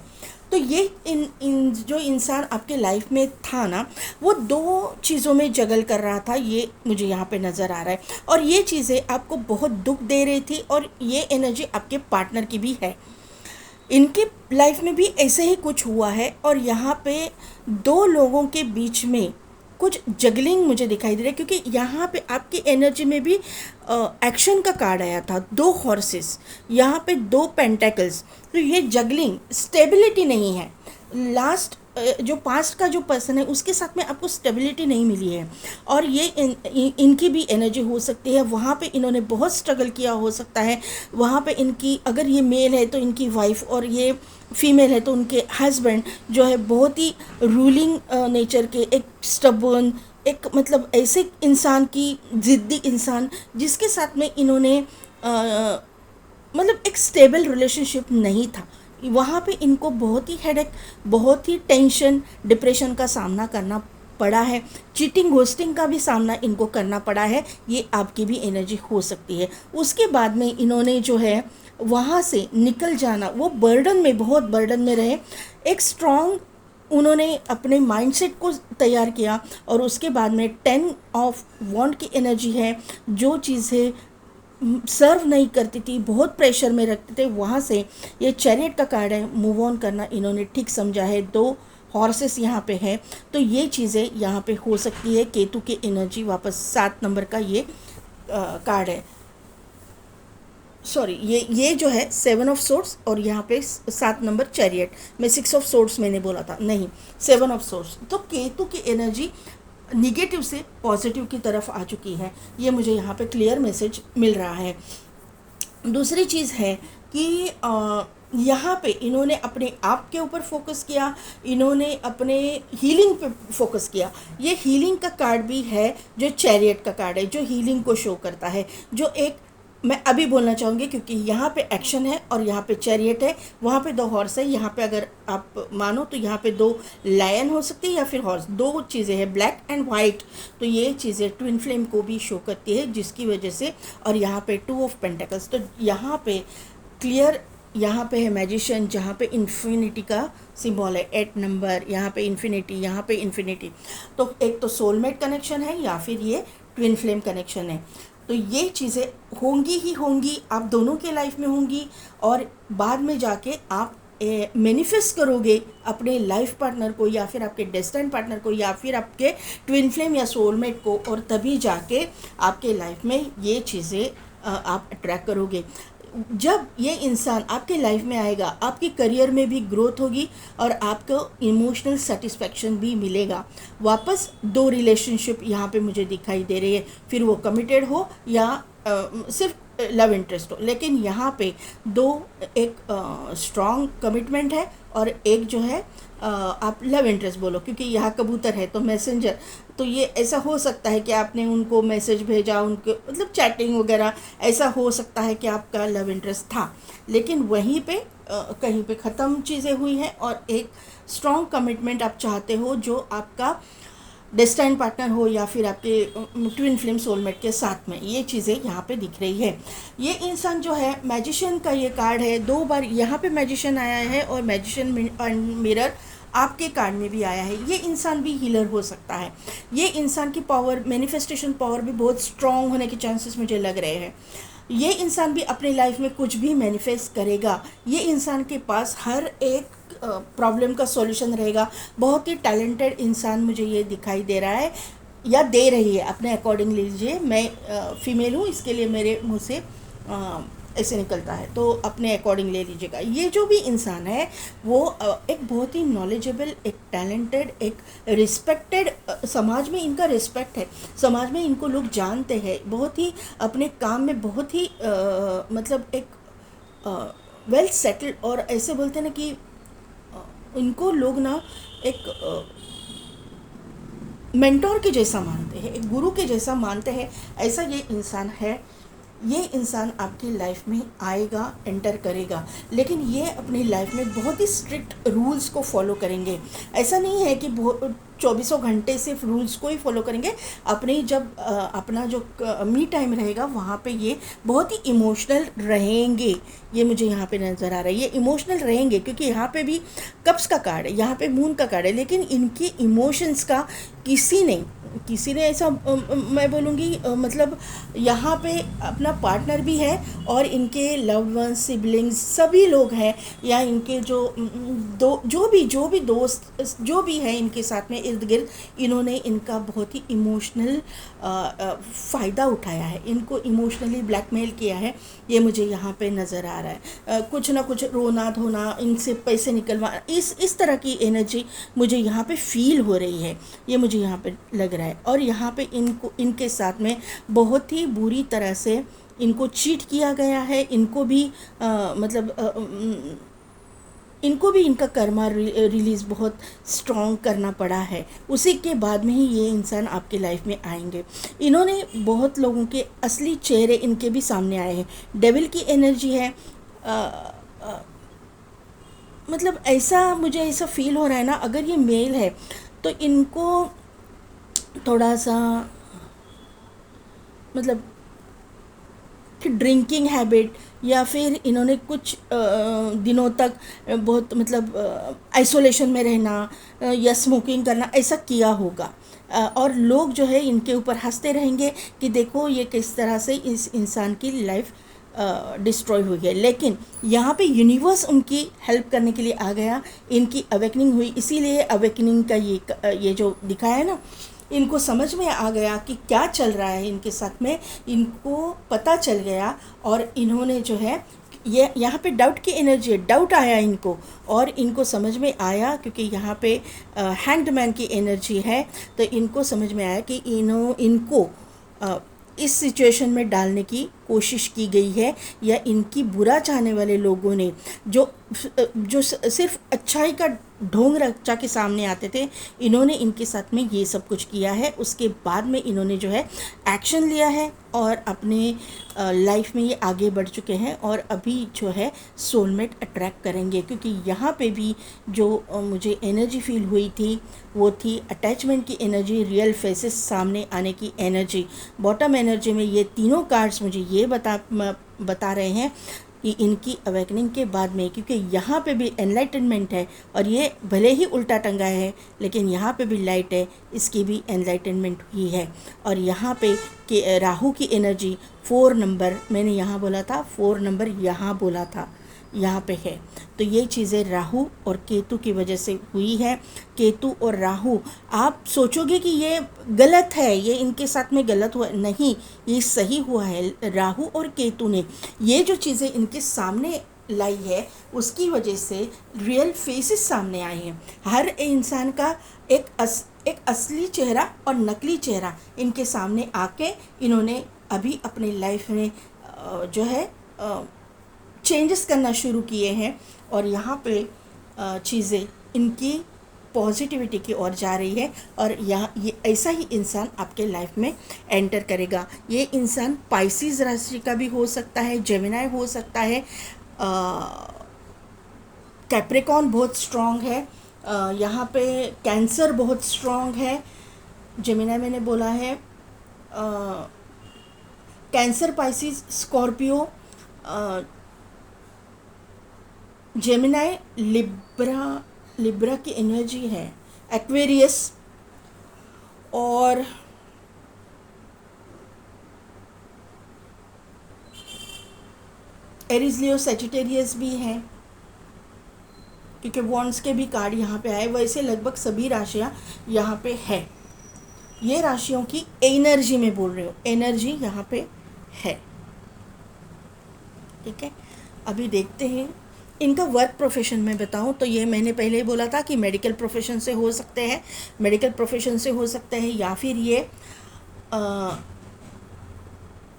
तो ये इन इन जो इंसान आपके लाइफ में था ना, वो दो चीज़ों में जगल कर रहा था, ये मुझे यहाँ पे नज़र आ रहा है। और ये चीज़ें आपको बहुत दुख दे रही थी, और ये एनर्जी आपके पार्टनर की भी है। इनके लाइफ में भी ऐसे ही कुछ हुआ है, और यहाँ पे दो लोगों के बीच में कुछ जगलिंग मुझे दिखाई दे रहा है, क्योंकि यहाँ पे आपकी एनर्जी में भी एक्शन का कार्ड आया था, दो हॉर्सेस, यहाँ पे दो पेंटेकल्स। तो ये जगलिंग, स्टेबिलिटी नहीं है। लास्ट जो पास्ट का जो पर्सन है उसके साथ में आपको स्टेबिलिटी नहीं मिली है, और ये इनकी भी एनर्जी हो सकती है। वहाँ पे इन्होंने बहुत स्ट्रगल किया हो सकता है। वहाँ पे इनकी, अगर ये मेल है तो इनकी वाइफ, और ये फीमेल है तो उनके हस्बैंड जो है बहुत ही रूलिंग नेचर के, एक स्टबर्न, एक मतलब ऐसे इंसान की, ज़िद्दी इंसान, जिसके साथ में इन्होंने मतलब एक स्टेबल रिलेशनशिप नहीं था। वहाँ पे इनको बहुत ही हेडेक, बहुत ही टेंशन, डिप्रेशन का सामना करना पड़ा है। चीटिंग, घोस्टिंग का भी सामना इनको करना पड़ा है। ये आपकी भी एनर्जी हो सकती है। उसके बाद में इन्होंने जो है वहाँ से निकल जाना, वो बर्डन में, बहुत बर्डन में रहे। एक स्ट्रॉन्ग उन्होंने अपने माइंडसेट को तैयार किया, और उसके बाद में 10 ऑफ वॉन्ड की एनर्जी है। जो चीज़ें सर्व नहीं करती थी, बहुत प्रेशर में रखते थे, वहाँ से ये चैरियट का कार्ड है, मूव ऑन करना इन्होंने ठीक समझा है। दो हॉर्सेस यहाँ पे है, तो ये चीज़ें यहाँ पे हो सकती है। केतु की एनर्जी वापस 7 नंबर का ये कार्ड है। सॉरी, ये जो है 7 ऑफ सोर्ड्स, और यहाँ पे 7 नंबर चैरियट। मैं 6 ऑफ सोर्ड्स मैंने बोला था, नहीं 7 ऑफ सोर्ड्स। तो केतु की एनर्जी निगेटिव से पॉजिटिव की तरफ आ चुकी है, ये मुझे यहाँ पे क्लियर मैसेज मिल रहा है। दूसरी चीज़ है कि यहाँ पे इन्होंने अपने आप के ऊपर फोकस किया, इन्होंने अपने हीलिंग पे फोकस किया। ये हीलिंग का कार्ड भी है, जो चैरियट का कार्ड है, जो हीलिंग को शो करता है। जो एक, मैं अभी बोलना चाहूँगी क्योंकि यहाँ पे एक्शन है और यहाँ पे चैरियट है, वहाँ पे दो हॉर्स है। यहाँ पे अगर आप मानो तो यहाँ पे दो लायन हो सकती है या फिर हॉर्स, दो चीज़ें हैं, ब्लैक एंड वाइट। तो ये चीज़ें ट्विन फ्लेम को भी शो करती है, जिसकी वजह से। और यहाँ पे 2 ऑफ पेंटिकल्स, तो यहाँ पे क्लियर, यहाँ पे है मैजिशियन, जहाँ पे इन्फिनिटी का सिंबल है, 8 नंबर, यहाँ पे इन्फिनिटी, यहाँ पे इन्फिनिटी। तो एक तो सोलमेट कनेक्शन है, या फिर ये ट्विन फ्लेम कनेक्शन है। तो ये चीज़ें होंगी ही होंगी, आप दोनों के लाइफ में होंगी, और बाद में जाके आप मैनिफेस्ट करोगे अपने लाइफ पार्टनर को, या फिर आपके डेस्टिनी पार्टनर को, या फिर आपके ट्विन फ्लेम या सोलमेट को, और तभी जाके आपके लाइफ में ये चीज़ें आप अट्रैक्ट करोगे। जब ये इंसान आपके लाइफ में आएगा, आपके करियर में भी ग्रोथ होगी, और आपको इमोशनल सेटिस्फैक्शन भी मिलेगा। वापस दो रिलेशनशिप यहाँ पे मुझे दिखाई दे रही है, फिर वो कमिटेड हो या सिर्फ लव इंटरेस्ट हो, लेकिन यहाँ पे दो, एक स्ट्रॉन्ग कमिटमेंट है, और एक जो है आप लव इंटरेस्ट बोलो, क्योंकि यहाँ कबूतर है तो मैसेंजर। तो ये ऐसा हो सकता है कि आपने उनको मैसेज भेजा, उनको मतलब चैटिंग वगैरह, ऐसा हो सकता है कि आपका लव इंटरेस्ट था, लेकिन वहीं पे कहीं पे ख़त्म चीज़ें हुई हैं, और एक स्ट्रॉन्ग कमिटमेंट आप चाहते हो, जो आपका डेस्टिनी पार्टनर हो या फिर आपके ट्विन फ्लेम सोलमेट के साथ में। ये चीज़ें यहाँ पे दिख रही है। ये इंसान जो है, मैजिशियन का ये कार्ड है, 2 बार यहाँ पे मैजिशियन आया है, और मैजिशियन मिरर आपके कार्ड में भी आया है। ये इंसान भी हीलर हो सकता है। ये इंसान की पावर, मैनिफेस्टेशन पावर भी बहुत स्ट्रॉन्ग होने के चांसेस मुझे लग रहे हैं। ये इंसान भी अपनी लाइफ में कुछ भी मैनिफेस्ट करेगा। ये इंसान के पास हर एक प्रॉब्लम का सॉल्यूशन रहेगा। बहुत ही टैलेंटेड इंसान मुझे ये दिखाई दे रहा है, या दे रही है, अपने अकॉर्डिंग लीजिए। मैं फीमेल हूँ, इसके लिए मेरे मुँह से ऐसे निकलता है, तो अपने अकॉर्डिंग ले लीजिएगा। ये जो भी इंसान है वो एक बहुत ही नॉलेजेबल, एक टैलेंटेड, एक रिस्पेक्टेड, समाज में इनका रिस्पेक्ट है, समाज में इनको लोग जानते हैं, बहुत ही अपने काम में बहुत ही मतलब एक वेल सेटल्ड, और ऐसे बोलते हैं ना कि इनको लोग ना एक मेंटोर के जैसा मानते हैं, एक गुरु के जैसा मानते हैं। ऐसा ये इंसान है। ये इंसान आपकी लाइफ में आएगा, एंटर करेगा, लेकिन ये अपनी लाइफ में बहुत ही स्ट्रिक्ट रूल्स को फॉलो करेंगे। ऐसा नहीं है कि चौबीसों घंटे सिर्फ रूल्स को ही फॉलो करेंगे। अपने जब अपना जो मी टाइम रहेगा वहाँ पे ये बहुत ही इमोशनल रहेंगे। ये मुझे यहाँ पे नज़र आ रहा है, ये इमोशनल रहेंगे क्योंकि यहाँ पे भी कप्स का कार्ड है, यहाँ पे मून का कार्ड है, लेकिन इनके इमोशंस का किसी ने ऐसा मैं बोलूँगी मतलब यहाँ पे अपना पार्टनर भी है और इनके लव्ड वंस, सिबलिंग्स सभी लोग हैं, या इनके जो भी दोस्त जो भी है इनके साथ में इर्द गिर्द, इन्होंने इनका बहुत ही इमोशनल फ़ायदा उठाया है, इनको इमोशनली ब्लैकमेल किया है। ये मुझे यहाँ पे नज़र आ रहा है। कुछ ना कुछ रोना धोना, इनसे पैसे निकलवाना, इस तरह की एनर्जी मुझे यहाँ पे फील हो रही है, ये मुझे यहाँ पे लग रहा है। और यहाँ पे इनके साथ में बहुत ही बुरी तरह से इनको चीट किया गया है। इनको भी इनका कर्मा रिलीज़ बहुत स्ट्रॉन्ग करना पड़ा है। उसी के बाद में ही ये इंसान आपके लाइफ में आएंगे। इन्होंने बहुत लोगों के असली चेहरे इनके भी सामने आए हैं। डेविल की एनर्जी है। मतलब मुझे ऐसा फील हो रहा है ना, अगर ये मेल है तो इनको थोड़ा सा मतलब कि ड्रिंकिंग हैबिट, या फिर इन्होंने कुछ दिनों तक बहुत मतलब आइसोलेशन में रहना या स्मोकिंग करना ऐसा किया होगा। और लोग जो है इनके ऊपर हंसते रहेंगे कि देखो ये किस तरह से इस इंसान की लाइफ डिस्ट्रॉय हुई है। लेकिन यहाँ पे यूनिवर्स उनकी हेल्प करने के लिए आ गया, इनकी अवेकनिंग हुई। इसीलिए अवेकनिंग का ये जो दिखाया है ना, इनको समझ में आ गया कि क्या चल रहा है इनके साथ में, इनको पता चल गया। और इन्होंने जो है ये यहाँ पे डाउट की एनर्जी है, डाउट आया इनको और इनको समझ में आया, क्योंकि यहाँ पे हैंग्ड की एनर्जी है। तो इनको समझ में आया कि इनको इस सिचुएशन में डालने की कोशिश की गई है, या इनकी बुरा चाहने वाले लोगों ने जो सिर्फ अच्छाई का ढोंग रचा के सामने आते थे, इन्होंने इनके साथ में ये सब कुछ किया है। उसके बाद में इन्होंने जो है एक्शन लिया है और अपने लाइफ में ये आगे बढ़ चुके हैं और अभी जो है सोलमेट अट्रैक्ट करेंगे। क्योंकि यहाँ पे भी जो मुझे एनर्जी फील हुई थी वो थी अटैचमेंट की एनर्जी, रियल फेसेस सामने आने की एनर्जी। बॉटम एनर्जी में ये तीनों कार्ड्स मुझे ये बता रहे हैं कि इनकी अवेकनिंग के बाद में, क्योंकि यहाँ पे भी एनलाइटनमेंट है और ये भले ही उल्टा टंगा है लेकिन यहाँ पे भी लाइट है, इसकी भी एनलाइटनमेंट हुई है। और यहाँ पे कि राहु की एनर्जी 4 नंबर, मैंने यहाँ बोला था 4 नंबर, यहाँ बोला था, यहाँ पे है। तो ये चीज़ें राहु और केतु की वजह से हुई है। केतु और राहु, आप सोचोगे कि ये गलत है, ये इनके साथ में गलत हुआ, नहीं, ये सही हुआ है। राहु और केतु ने ये जो चीज़ें इनके सामने लाई है उसकी वजह से रियल फेसेस सामने आए हैं। हर इंसान का एक असली चेहरा और नकली चेहरा इनके सामने आके इन्होंने अभी अपने लाइफ में जो है चेंजेस करना शुरू किए हैं। और यहाँ पे चीज़ें इनकी पॉजिटिविटी की ओर जा रही है और ये ऐसा ही इंसान आपके लाइफ में एंटर करेगा। ये इंसान पाइसिस राशि का भी हो सकता है, जेमिनाई हो सकता है, कैप्रिकॉर्न बहुत स्ट्रॉन्ग है, यहाँ पे कैंसर बहुत स्ट्रॉन्ग है। जेमिनाई मैंने बोला है, cancer, Pisces, Scorpio, Gemini, Libra की एनर्जी है, एक्वेरियस और एरीज, लियो, सैजिटेरियस भी हैं, क्योंकि वॉन्ड्स के भी कार्ड यहाँ पे आए। वैसे लगभग सभी राशियाँ यहाँ पे है। ये राशियों की एनर्जी में बोल रही हूँ, एनर्जी यहाँ पे है। ठीक है, अभी देखते हैं इनका वर्क प्रोफेशन में बताऊं तो ये मैंने पहले ही बोला था कि मेडिकल प्रोफेशन से हो सकते हैं, या फिर ये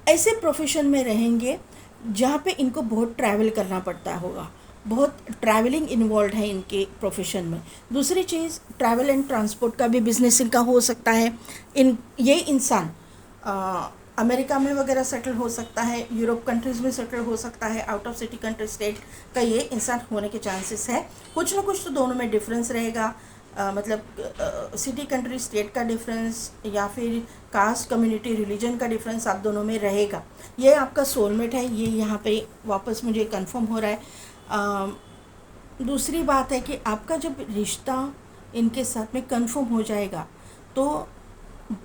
ऐसे प्रोफेशन में रहेंगे जहाँ पे इनको बहुत ट्रैवल करना पड़ता होगा, बहुत ट्रैवलिंग इन्वॉल्व है इनके प्रोफेशन में। दूसरी चीज़, ट्रैवल एंड ट्रांसपोर्ट का भी बिजनेस इनका हो सकता है। ये इंसान अमेरिका में वगैरह सेटल हो सकता है, यूरोप कंट्रीज़ में सेटल हो सकता है, out of city country state का ये इंसान होने के चांसेस है। कुछ ना कुछ तो दोनों में डिफरेंस रहेगा। मतलब सिटी कंट्री स्टेट का डिफरेंस या फिर कास्ट कम्युनिटी रिलीजन का डिफरेंस आप दोनों में रहेगा। ये आपका सोलमेट है, ये यहाँ पे वापस मुझे कंफर्म हो रहा है। दूसरी बात है कि आपका जब रिश्ता इनके साथ में कंफर्म हो जाएगा तो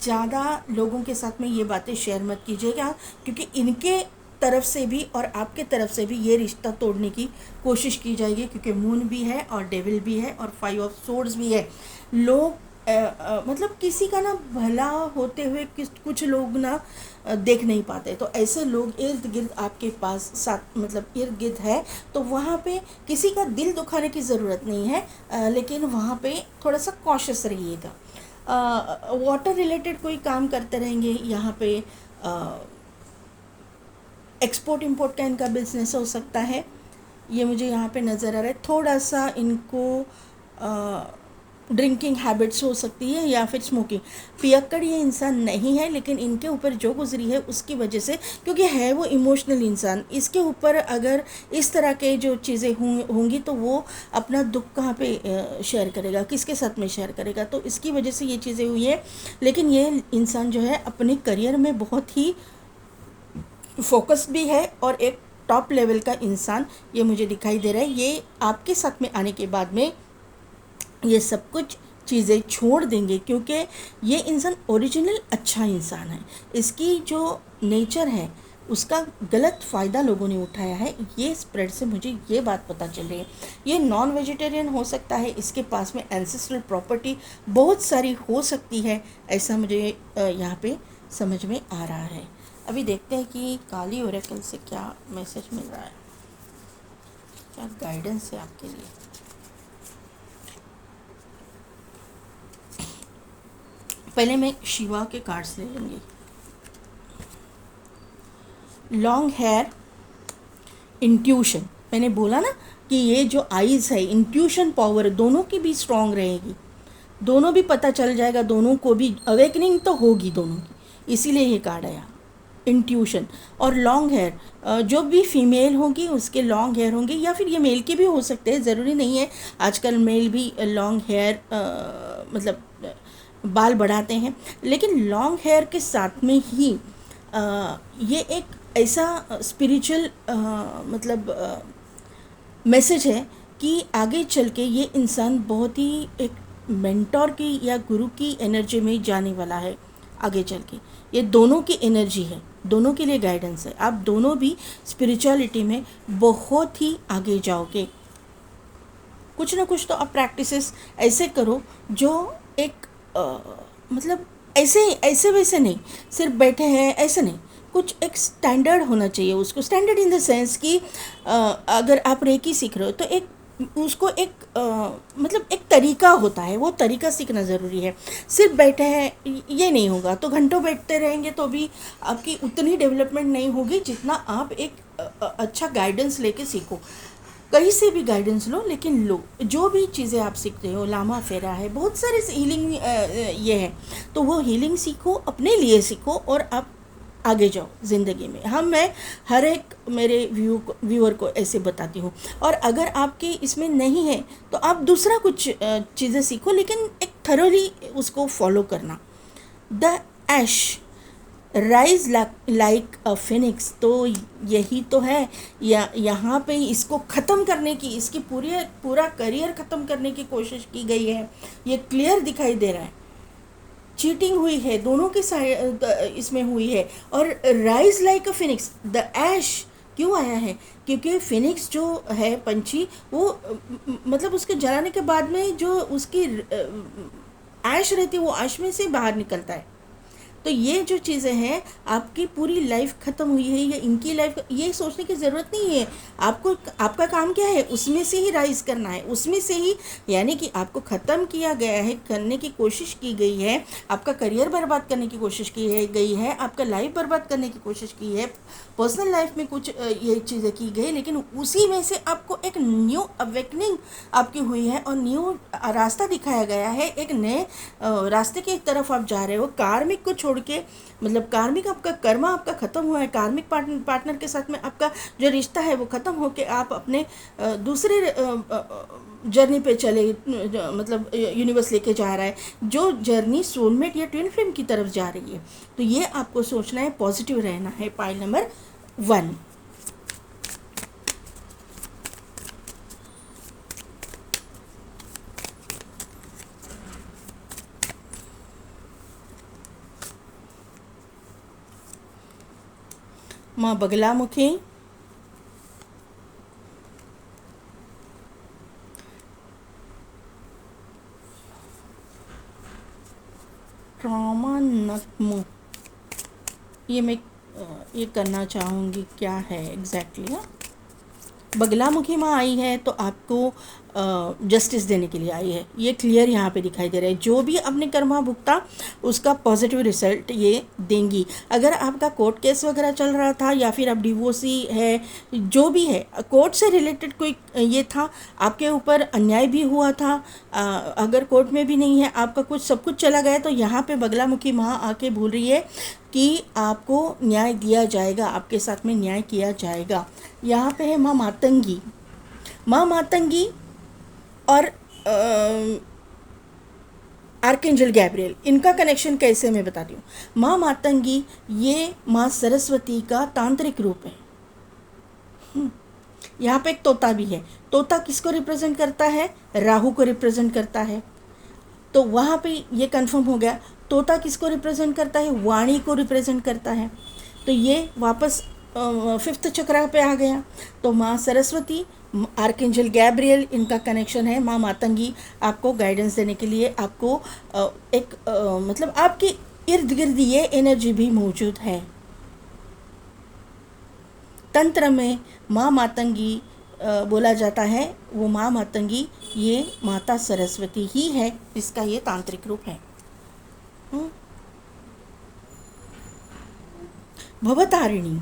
ज़्यादा लोगों के साथ में ये बातें शेयर मत कीजिएगा, क्योंकि इनके तरफ से भी और आपके तरफ से भी ये रिश्ता तोड़ने की कोशिश की जाएगी, क्योंकि मून भी है और डेविल भी है और 5 ऑफ सोर्ड्स भी है। लोग मतलब किसी का ना भला होते हुए कुछ लोग ना देख नहीं पाते, तो ऐसे लोग इर्द गिर्द आपके पास साथ मतलब इर्द गिर्द है, तो वहाँ पे किसी का दिल दुखाने की ज़रूरत नहीं है, लेकिन वहाँ पे थोड़ा सा कॉशियस रहिएगा। वाटर रिलेटेड कोई काम करते रहेंगे, यहाँ पे एक्सपोर्ट इंपोर्ट का इनका बिजनेस हो सकता है, ये मुझे यहाँ पे नज़र आ रहा है। थोड़ा सा इनको ड्रिंकिंग हैबिट्स हो सकती है या फिर स्मोकिंग। पियक्कड़ ये इंसान नहीं है, लेकिन इनके ऊपर जो गुजरी है उसकी वजह से, क्योंकि है वो इमोशनल इंसान, इसके ऊपर अगर इस तरह के जो चीज़ें होंगी तो वो अपना दुख कहाँ पे शेयर करेगा, किसके साथ में शेयर करेगा, तो इसकी वजह से ये चीज़ें हुई है। लेकिन ये इंसान जो है अपने करियर में बहुत ही फोकस भी है और एक टॉप लेवल का इंसान ये मुझे दिखाई दे रहा है। ये आपके साथ में आने के बाद में ये सब कुछ चीज़ें छोड़ देंगे, क्योंकि ये इंसान ओरिजिनल अच्छा इंसान है। इसकी जो नेचर है उसका गलत फ़ायदा लोगों ने उठाया है, ये स्प्रेड से मुझे ये बात पता चल रही है। ये नॉन वेजिटेरियन हो सकता है, इसके पास में एंसेस्ट्रल प्रॉपर्टी बहुत सारी हो सकती है, ऐसा मुझे यहाँ पे समझ में आ रहा है। अभी देखते हैं कि काली ओरेकल से क्या मैसेज मिल रहा है, क्या गाइडेंस है आपके लिए। पहले मैं शिवा के कार्ड्स ले लूँगी। लॉन्ग हेयर, इंट्यूशन, मैंने बोला ना कि ये जो आइज़ है, इंट्यूशन पावर दोनों की भी स्ट्रॉन्ग रहेगी, दोनों भी पता चल जाएगा, दोनों को भी अवेकनिंग तो होगी दोनों की, इसीलिए ये कार्ड आया इंट्यूशन। और लॉन्ग हेयर, जो भी फीमेल होगी उसके लॉन्ग हेयर होंगे, या फिर ये मेल के भी हो सकते हैं, ज़रूरी नहीं है। आजकल मेल भी लॉन्ग हेयर मतलब बाल बढ़ाते हैं, लेकिन लॉन्ग हेयर के साथ में ही ये एक ऐसा स्पिरिचुअल मतलब मैसेज है कि आगे चल के ये इंसान बहुत ही एक मेंटोर की या गुरु की एनर्जी में जाने वाला है आगे चल के। ये दोनों की एनर्जी है, दोनों के लिए गाइडेंस है। आप दोनों भी स्पिरिचुअलिटी में बहुत ही आगे जाओगे। कुछ ना कुछ तो आप प्रैक्टिसेस ऐसे करो जो एक मतलब ऐसे वैसे नहीं, सिर्फ बैठे हैं ऐसे नहीं, कुछ एक स्टैंडर्ड होना चाहिए उसको। स्टैंडर्ड इन द सेंस कि अगर आप रेकी सीख रहे हो तो एक उसको एक मतलब एक तरीका होता है, वो तरीका सीखना ज़रूरी है। सिर्फ बैठे हैं ये नहीं होगा, तो घंटों बैठते रहेंगे तो भी आपकी उतनी डेवलपमेंट नहीं होगी जितना आप एक अच्छा गाइडेंस लेके सीखो। कहीं से भी गाइडेंस लो, लेकिन लो। जो भी चीज़ें आप सीखते हो, लामा फेरा है, बहुत सारे हीलिंग ये है, तो वो हीलिंग सीखो, अपने लिए सीखो और आप आगे जाओ ज़िंदगी में। मैं हर एक मेरे व्यूअर को ऐसे बताती हूँ। और अगर आपके इसमें नहीं है तो आप दूसरा कुछ चीज़ें सीखो, लेकिन एक थरोली उसको फॉलो करना। The ash rise like a phoenix, तो यही तो है। यहाँ पे इसको ख़त्म करने की, इसकी पूरा करियर ख़त्म करने की कोशिश की गई है, ये क्लियर दिखाई दे रहा है। चीटिंग हुई है, दोनों की साइड इसमें हुई है। और rise like a phoenix, the ash क्यों आया है? क्योंकि फिनिक्स जो है पंछी, वो मतलब उसके जलाने के बाद में जो उसकी ऐश रहती है, वो ऐश में से बाहर निकलता है। तो ये जो चीज़ें हैं, आपकी पूरी लाइफ ख़त्म हुई है या इनकी लाइफ, ये सोचने की ज़रूरत नहीं है। आपको आपका काम क्या है? उसमें से ही राइज़ करना है, उसमें से ही, यानी कि आपको ख़त्म किया गया है, करने की कोशिश की गई है, आपका करियर बर्बाद करने की कोशिश की गई है, आपका लाइफ बर्बाद करने की कोशिश की है, पर्सनल लाइफ में कुछ ये चीज़ें की गई, लेकिन उसी में से आपको एक न्यू अवेकनिंग आपकी हुई है और न्यू रास्ता दिखाया गया है। एक नए रास्ते की तरफ आप जा रहे हो। कार्मिक को छोड़ छोड़ के, मतलब कार्मिक आपका कर्मा आपका ख़त्म हुआ है, कार्मिक पार्टनर के साथ में आपका जो रिश्ता है वो ख़त्म हो के आप अपने दूसरे जर्नी पे चले, मतलब यूनिवर्स लेके जा रहा है, जो जर्नी सोलमेट या ट्विन फ्लेम की तरफ जा रही है। तो ये आपको सोचना है, पॉजिटिव रहना है। Pile number 1। माँ बगलामुखी, ट्रॉमा नग्मो, ये मैं ये करना चाहूँगी, क्या है एग्जैक्टली। हाँ, बगलामुखी माँ आई है तो आपको जस्टिस देने के लिए आई है, ये क्लियर यहाँ पे दिखाई दे रहा है। जो भी अपने कर्मा भुगता उसका पॉजिटिव रिजल्ट ये देंगी। अगर आपका कोर्ट केस वगैरह चल रहा था या फिर आप डिवोर्सी है, जो भी है, कोर्ट से रिलेटेड कोई ये था, आपके ऊपर अन्याय भी हुआ था, अगर कोर्ट में भी नहीं है, आपका कुछ सब कुछ चला गया, तो यहाँ पे बगलामुखी माँ आके बोल रही है कि आपको न्याय दिया जाएगा, आपके साथ में न्याय किया जाएगा। यहाँ पे है माँ मातंगी। माँ मातंगी और आर्कएंजल गैब्रियल, इनका कनेक्शन कैसे मैं बताती हूँ। माँ मातंगी ये माँ सरस्वती का तांत्रिक रूप है। यहाँ पे एक तोता भी है। तोता किसको रिप्रेजेंट करता है? राहु को रिप्रेजेंट करता है। तो वहाँ पे ये कंफर्म हो गया। तोता किसको रिप्रेजेंट करता है? वाणी को रिप्रेजेंट करता है। तो ये वापस 5th चक्र पे आ गया। तो माँ सरस्वती, आर्कएंजल गैब्रियल, इनका कनेक्शन है। माँ मातंगी आपको गाइडेंस देने के लिए, आपको एक मतलब आपके इर्द गिर्द ये एनर्जी भी मौजूद है। तंत्र में माँ मातंगी बोला जाता है, वो माँ मातंगी ये माता सरस्वती ही है, जिसका ये तांत्रिक रूप है। भवतारिणी,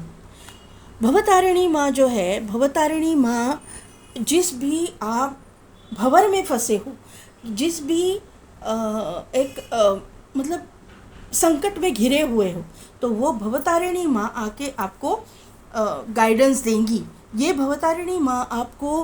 भवतारिणी माँ जो है, भवतारिणी माँ, जिस भी आप भंवर में फंसे हो, जिस भी मतलब संकट में घिरे हुए हो, तो वो भवतारिणी माँ आके आपको गाइडेंस देंगी। ये भवतारिणी माँ आपको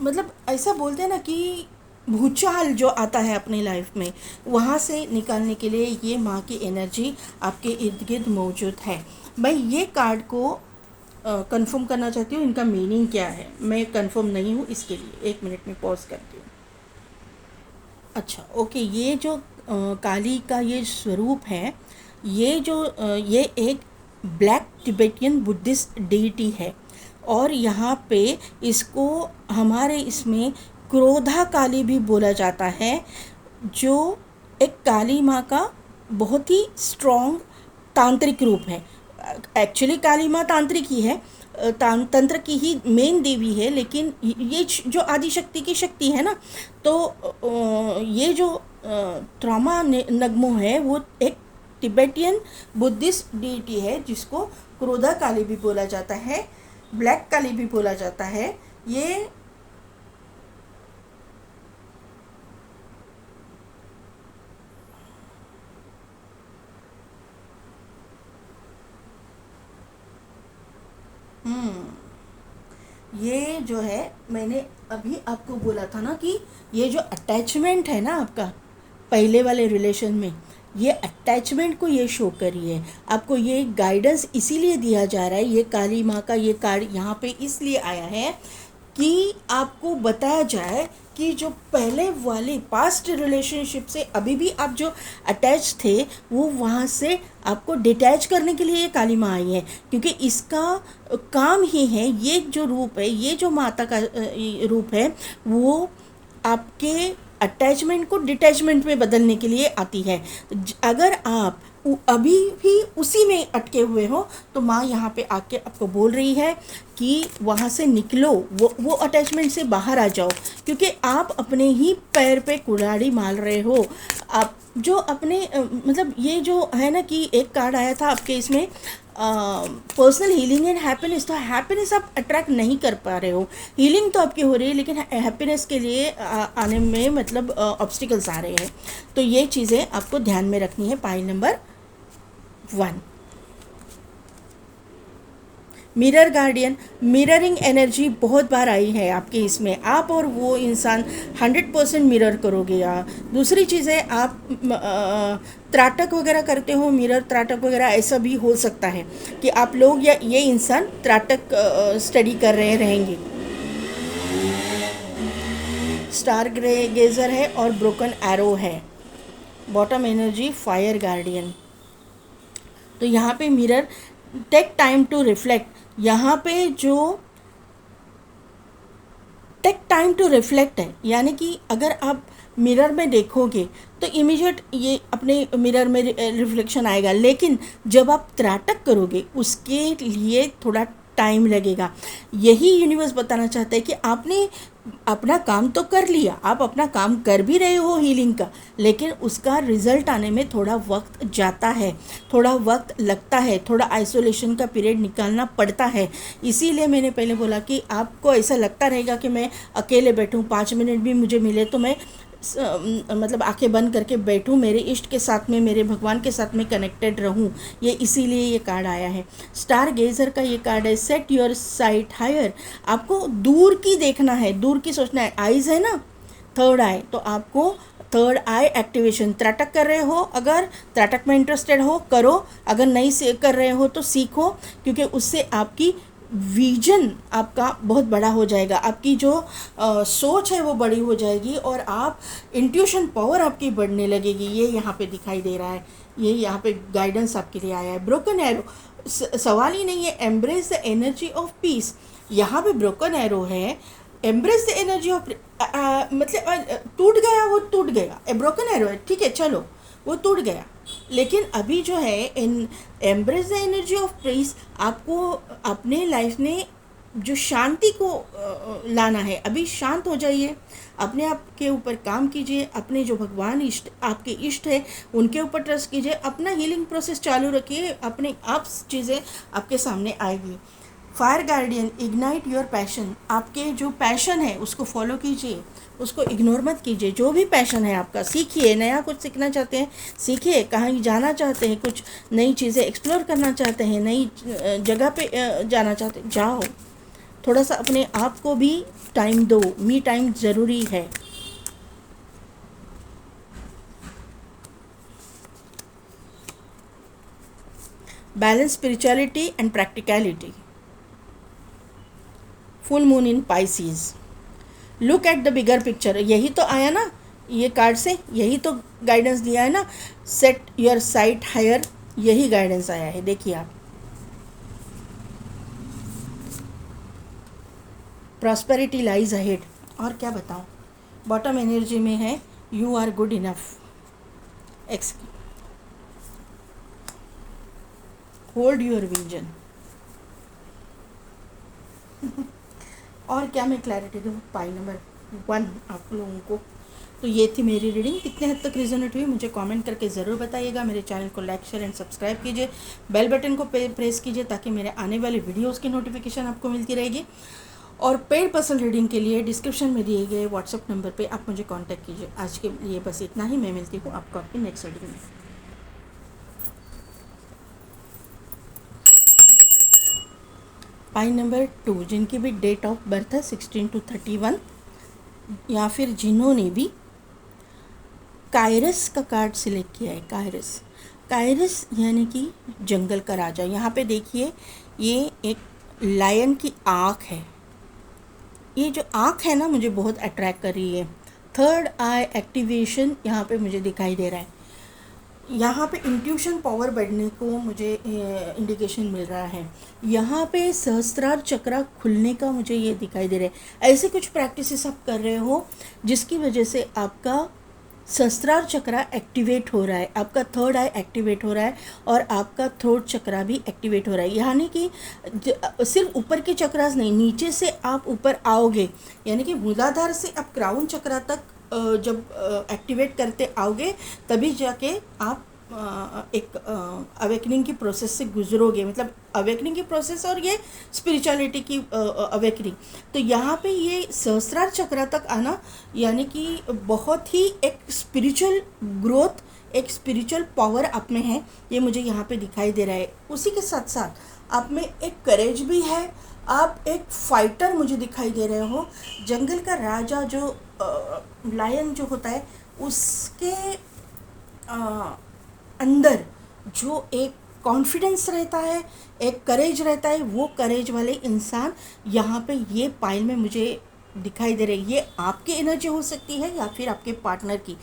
मतलब ऐसा बोलते हैं ना कि भूचाल जो आता है अपनी लाइफ में, वहाँ से निकालने के लिए ये माँ की एनर्जी आपके इर्द गिर्द मौजूद है। मैं ये कार्ड को कंफर्म करना चाहती हूँ, इनका मीनिंग क्या है। मैं कंफर्म नहीं हूँ, इसके लिए 1 मिनट में पॉज करती हूँ। अच्छा, ओके, ये जो काली का ये स्वरूप है, ये जो ये एक ब्लैक तिब्बतियन बुद्धिस्ट डीटी है, और यहाँ पे इसको हमारे इसमें क्रोधा काली भी बोला जाता है, जो एक काली माँ का बहुत ही स्ट्रॉन्ग तांत्रिक रूप है। एक्चुअली काली माँ तांत्रिक ही है, तंत्र की ही मेन देवी है, लेकिन ये जो आदिशक्ति की शक्ति है ना, तो ये जो ट्रॉमा नगमो है वो एक तिब्बतियन बुद्धिस्ट डीटी है, जिसको क्रोधा काली भी बोला जाता है, ब्लैक काली भी बोला जाता है। ये ये जो है, मैंने अभी आपको बोला था ना कि ये जो अटैचमेंट है ना आपका पहले वाले रिलेशन में, ये अटैचमेंट को ये शो करी है। आपको ये गाइडेंस इसीलिए दिया जा रहा है, ये काली माँ का ये कार्ड यहाँ पे इसलिए आया है कि आपको बताया जाए कि जो पहले वाले पास्ट रिलेशनशिप से अभी भी आप जो अटैच थे, वो वहाँ से आपको डिटैच करने के लिए ये काली माँ आई है, क्योंकि इसका काम ही है, ये जो रूप है, ये जो माता का रूप है, वो आपके अटैचमेंट को डिटैचमेंट में बदलने के लिए आती है। अगर आप अभी भी उसी में अटके हुए हो, तो माँ यहाँ पे आके आपको बोल रही है कि वहाँ से निकलो, वो अटैचमेंट से बाहर आ जाओ, क्योंकि आप अपने ही पैर पे कुल्हाड़ी मार रहे हो। आप जो अपने मतलब ये जो है ना कि एक कार्ड आया था आपके इसमें पर्सनल हीलिंग एंड हैप्पीनेस, तो हैप्पीनेस आप अट्रैक्ट नहीं कर पा रहे हो। हीलिंग तो आपकी हो रही है, लेकिन हैप्पीनेस के लिए आने में मतलब ऑब्स्टिकल्स आ रहे हैं। तो ये चीज़ें आपको ध्यान में रखनी है। Pile number 1। Mirror guardian, mirroring energy बहुत बार आई है आपके इसमें, आप और वो इंसान 100% मिरर करोगे। या दूसरी चीज़ है, आप त्राटक वगैरह करते हो, मिरर त्राटक वगैरह ऐसा भी हो सकता है कि आप लोग या ये इंसान त्राटक स्टडी कर रहे रहेंगे। स्टार गेजर है और ब्रोकन एरो है। Bottom energy fire guardian. तो यहाँ पे mirror take time to reflect, यहाँ पे जो टेक टाइम टू रिफ्लेक्ट है, यानी कि अगर आप मिरर में देखोगे तो इमीडिएट ये अपने मिरर में रिफ्लेक्शन आएगा, लेकिन जब आप त्राटक करोगे उसके लिए थोड़ा टाइम लगेगा। यही यूनिवर्स बताना चाहता है कि आपने अपना काम तो कर लिया, आप अपना काम कर भी रहे हो हीलिंग का, लेकिन उसका रिजल्ट आने में थोड़ा वक्त जाता है, थोड़ा वक्त लगता है, थोड़ा आइसोलेशन का पीरियड निकालना पड़ता है। इसीलिए मैंने पहले बोला कि आपको ऐसा लगता रहेगा कि मैं अकेले बैठूं, 5 मिनट भी मुझे मिले तो मैं मतलब आंखें बंद करके बैठूं, मेरे इष्ट के साथ में, मेरे भगवान के साथ में कनेक्टेड रहूं। ये इसीलिए ये कार्ड आया है। स्टार गेजर का ये कार्ड है। सेट योर साइट हायर, आपको दूर की देखना है, दूर की सोचना है। आइज़ है ना, थर्ड आई, तो आपको थर्ड आई एक्टिवेशन, त्राटक कर रहे हो, अगर त्राटक में इंटरेस्टेड हो करो, अगर नहीं से कर रहे हो तो सीखो, क्योंकि उससे आपकी विजन आपका बहुत बड़ा हो जाएगा, आपकी जो सोच है वो बड़ी हो जाएगी और आप इंट्यूशन पावर आपकी बढ़ने लगेगी। ये यहाँ पे दिखाई दे रहा है, ये यहाँ पे गाइडेंस आपके लिए आया है। ब्रोकन एरो, सवाल ही नहीं है, embrace the energy of piece. यहाँ पे ब्रोकन एरो है, एम्ब्रेस द एनर्जी ऑफ, मतलब टूट गया वो टूट गया, ब्रोकन एरो है, ठीक है चलो वो टूट गया, लेकिन अभी जो है in embrace the energy of peace, आपको अपने लाइफ में जो शांति को लाना है, अभी शांत हो जाइए, अपने आप के ऊपर काम कीजिए, अपने जो भगवान इष्ट आपके इष्ट है उनके ऊपर ट्रस्ट कीजिए, अपना हीलिंग प्रोसेस चालू रखिए, अपने आप चीज़ें आपके सामने आएगी। Fire guardian, ignite your passion, आपके जो पैशन है उसको फॉलो कीजिए, उसको इग्नोर मत कीजिए। जो भी पैशन है आपका सीखिए, नया कुछ सीखना चाहते हैं सीखिए, कहीं जाना चाहते हैं, कुछ नई चीज़ें एक्सप्लोर करना चाहते हैं, नई जगह पे जाना चाहते हैं, जाओ, थोड़ा सा अपने आप को भी टाइम दो, मी टाइम ज़रूरी है। Balance spirituality and practicality. Full moon in Pisces, look at the bigger picture, यही तो आया ना ये कार्ड से, यही तो गाइडेंस दिया है ना। सेट योर साइट हायर, यही गाइडेंस आया है, देखिए आप। प्रॉस्पेरिटी लाइज अहेड, और क्या बताऊं। बॉटम एनर्जी में है you are good enough, x, hold your vision. और क्या मैं क्लैरिटी दूँ पाई नंबर 1 आप लोगों को। तो ये थी मेरी रीडिंग, कितने हद तक रिजोनेट हुई मुझे कमेंट करके ज़रूर बताइएगा। मेरे चैनल को लाइक शेयर एंड सब्सक्राइब कीजिए, बेल बटन को प्रेस कीजिए ताकि मेरे आने वाले वीडियोस की नोटिफिकेशन आपको मिलती रहेगी। और पेड पर्सनल रीडिंग के लिए डिस्क्रिप्शन में दिए गए व्हाट्सएप नंबर पे आप मुझे कांटेक्ट कीजिए। आज के लिए बस इतना ही, मैं मिलती हूँ आपको आपकी नेक्स्ट रीडिंग में। पाई नंबर 2, जिनकी भी डेट ऑफ बर्थ है 16 to 31, या फिर जिन्होंने भी कायरस का कार्ड सिलेक्ट किया है। कायरस, कायरस यानी कि जंगल का राजा। यहाँ पे देखिए ये एक लायन की आँख है, ये जो आँख है ना मुझे बहुत अट्रैक्ट कर रही है। थर्ड आई एक्टिवेशन यहाँ पे मुझे दिखाई दे रहा है। यहाँ पे इंट्यूशन पावर बढ़ने को मुझे इंडिकेशन मिल रहा है। यहाँ पे सहस्त्रार चक्र खुलने का मुझे ये दिखाई दे रहा है। ऐसे कुछ प्रैक्टिसेस आप कर रहे हो जिसकी वजह से आपका सहस्त्रार चक्र एक्टिवेट हो रहा है, आपका थर्ड आई एक्टिवेट हो रहा है और आपका थ्रोट चक्र भी एक्टिवेट हो रहा है। यानी कि सिर्फ ऊपर के चक्रास नहीं, नीचे से आप ऊपर आओगे, यानी कि मूलाधार से आप क्राउन चक्र तक जब एक्टिवेट करते आओगे तभी जाके आप एक अवेकनिंग की प्रोसेस से गुजरोगे, मतलब अवेकनिंग की प्रोसेस और ये स्पिरिचुअलिटी की अवेकनिंग। तो यहाँ पे ये सहस्त्रार चक्र तक आना यानी कि बहुत ही एक स्पिरिचुअल ग्रोथ एक स्पिरिचुअल पावर आप में है, ये मुझे यहाँ पे दिखाई दे रहा है। उसी के साथ साथ आप में एक करेज भी है, आप एक फाइटर मुझे दिखाई दे रहे हो। जंगल का राजा जो लायन जो होता है, उसके अंदर जो एक कॉन्फिडेंस रहता है, एक करेज रहता है, वो करेज वाले इंसान यहाँ पे ये पाइल में मुझे दिखाई दे रही है। ये आपकी एनर्जी हो सकती है या फिर आपके पार्टनर की।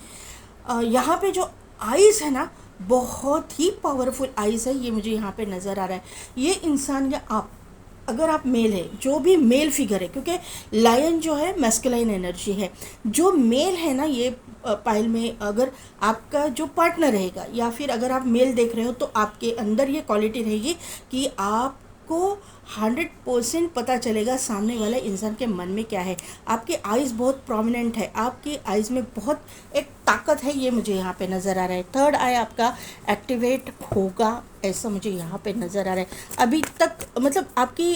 यहाँ पे जो आइज़ है ना, बहुत ही पावरफुल आइज़ है, ये मुझे यहाँ पे नज़र आ रहा है। ये इंसान या आप, अगर आप मेल है, जो भी मेल फिगर है, क्योंकि लायन जो है मैस्कुलाइन एनर्जी है, जो मेल है ना ये पाइल में, अगर आपका जो पार्टनर रहेगा या फिर अगर आप मेल देख रहे हो तो आपके अंदर ये क्वालिटी रहेगी कि आपको 100% पता चलेगा सामने वाले इंसान के मन में क्या है। आपकी आइज़ बहुत प्रोमिनेंट है, आपकी आइज़ में बहुत एक ताकत है, ये मुझे यहाँ पे नज़र आ रहा है। थर्ड आई आपका एक्टिवेट होगा, ऐसा मुझे यहाँ पे नज़र आ रहा है। अभी तक मतलब आपकी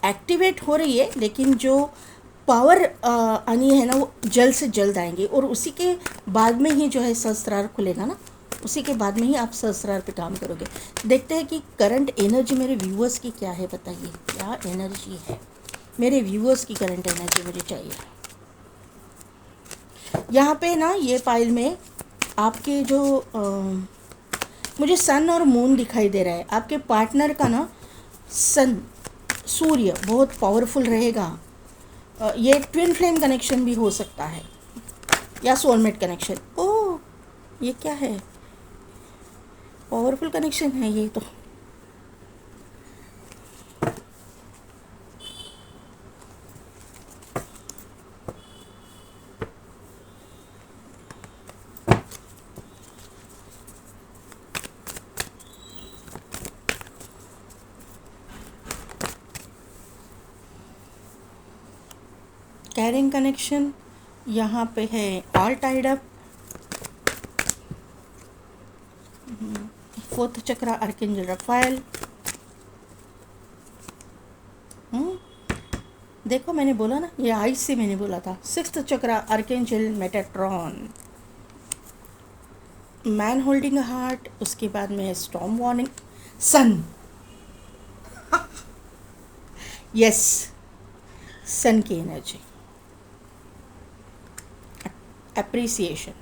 एक्टिवेट हो रही है, लेकिन जो पावर आनी है ना वो जल्द से जल्द आएंगी। और उसी के बाद में ही जो है सहस्त्रार खुलेगा ना, उसी के बाद में ही आप सहस्त्रार पे काम करोगे। देखते हैं कि करंट एनर्जी मेरे व्यूअर्स की क्या है। बताइए क्या एनर्जी है मेरे व्यूअर्स की। करंट एनर्जी मुझे चाहिए। यहाँ पे ना ये फाइल में आपके जो मुझे सन और मून दिखाई दे रहा है। आपके पार्टनर का ना सन, सूर्य बहुत पावरफुल रहेगा। ये ट्विन फ्लेम कनेक्शन भी हो सकता है या सोलमेट कनेक्शन। ओह, ये क्या है, पावरफुल कनेक्शन है ये तो। कैरिंग कनेक्शन यहाँ पे है, ऑल टाइड अप। फोर्थ चक्र आर्कएंजल रफाएल। देखो मैंने बोला ना, ये आइज से मैंने बोला था। सिक्स्थ चक्र archangel Metatron. Man holding a heart. उसके बाद में है स्टॉर्म वार्निंग। सन, यस, सन की एनर्जी, एप्रिसिएशन।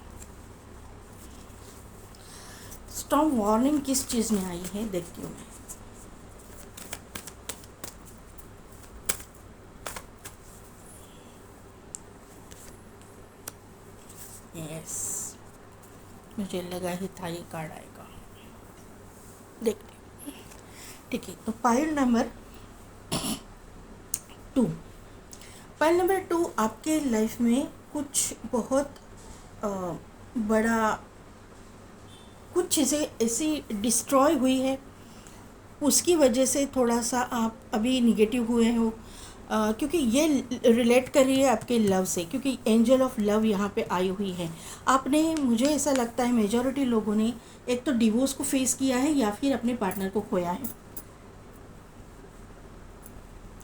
स्टॉर्म वार्निंग किस चीज़ में आई है देखती हूँ मैं। यस, मुझे लगा ही था ये कार्ड आएगा। देखते हैं। ठीक है, तो पाइल नंबर 2। पाइल नंबर 2 आपके लाइफ में कुछ बहुत बड़ा, कुछ चीज़ें ऐसी डिस्ट्रॉय हुई है, उसकी वजह से थोड़ा सा आप अभी निगेटिव हुए हो। क्योंकि ये रिलेट कर रही है आपके लव से, क्योंकि एंजल ऑफ लव यहाँ पे आई हुई है। आपने, मुझे ऐसा लगता है मेजॉरिटी लोगों ने एक तो डिवोर्स को फेस किया है या फिर अपने पार्टनर को खोया है,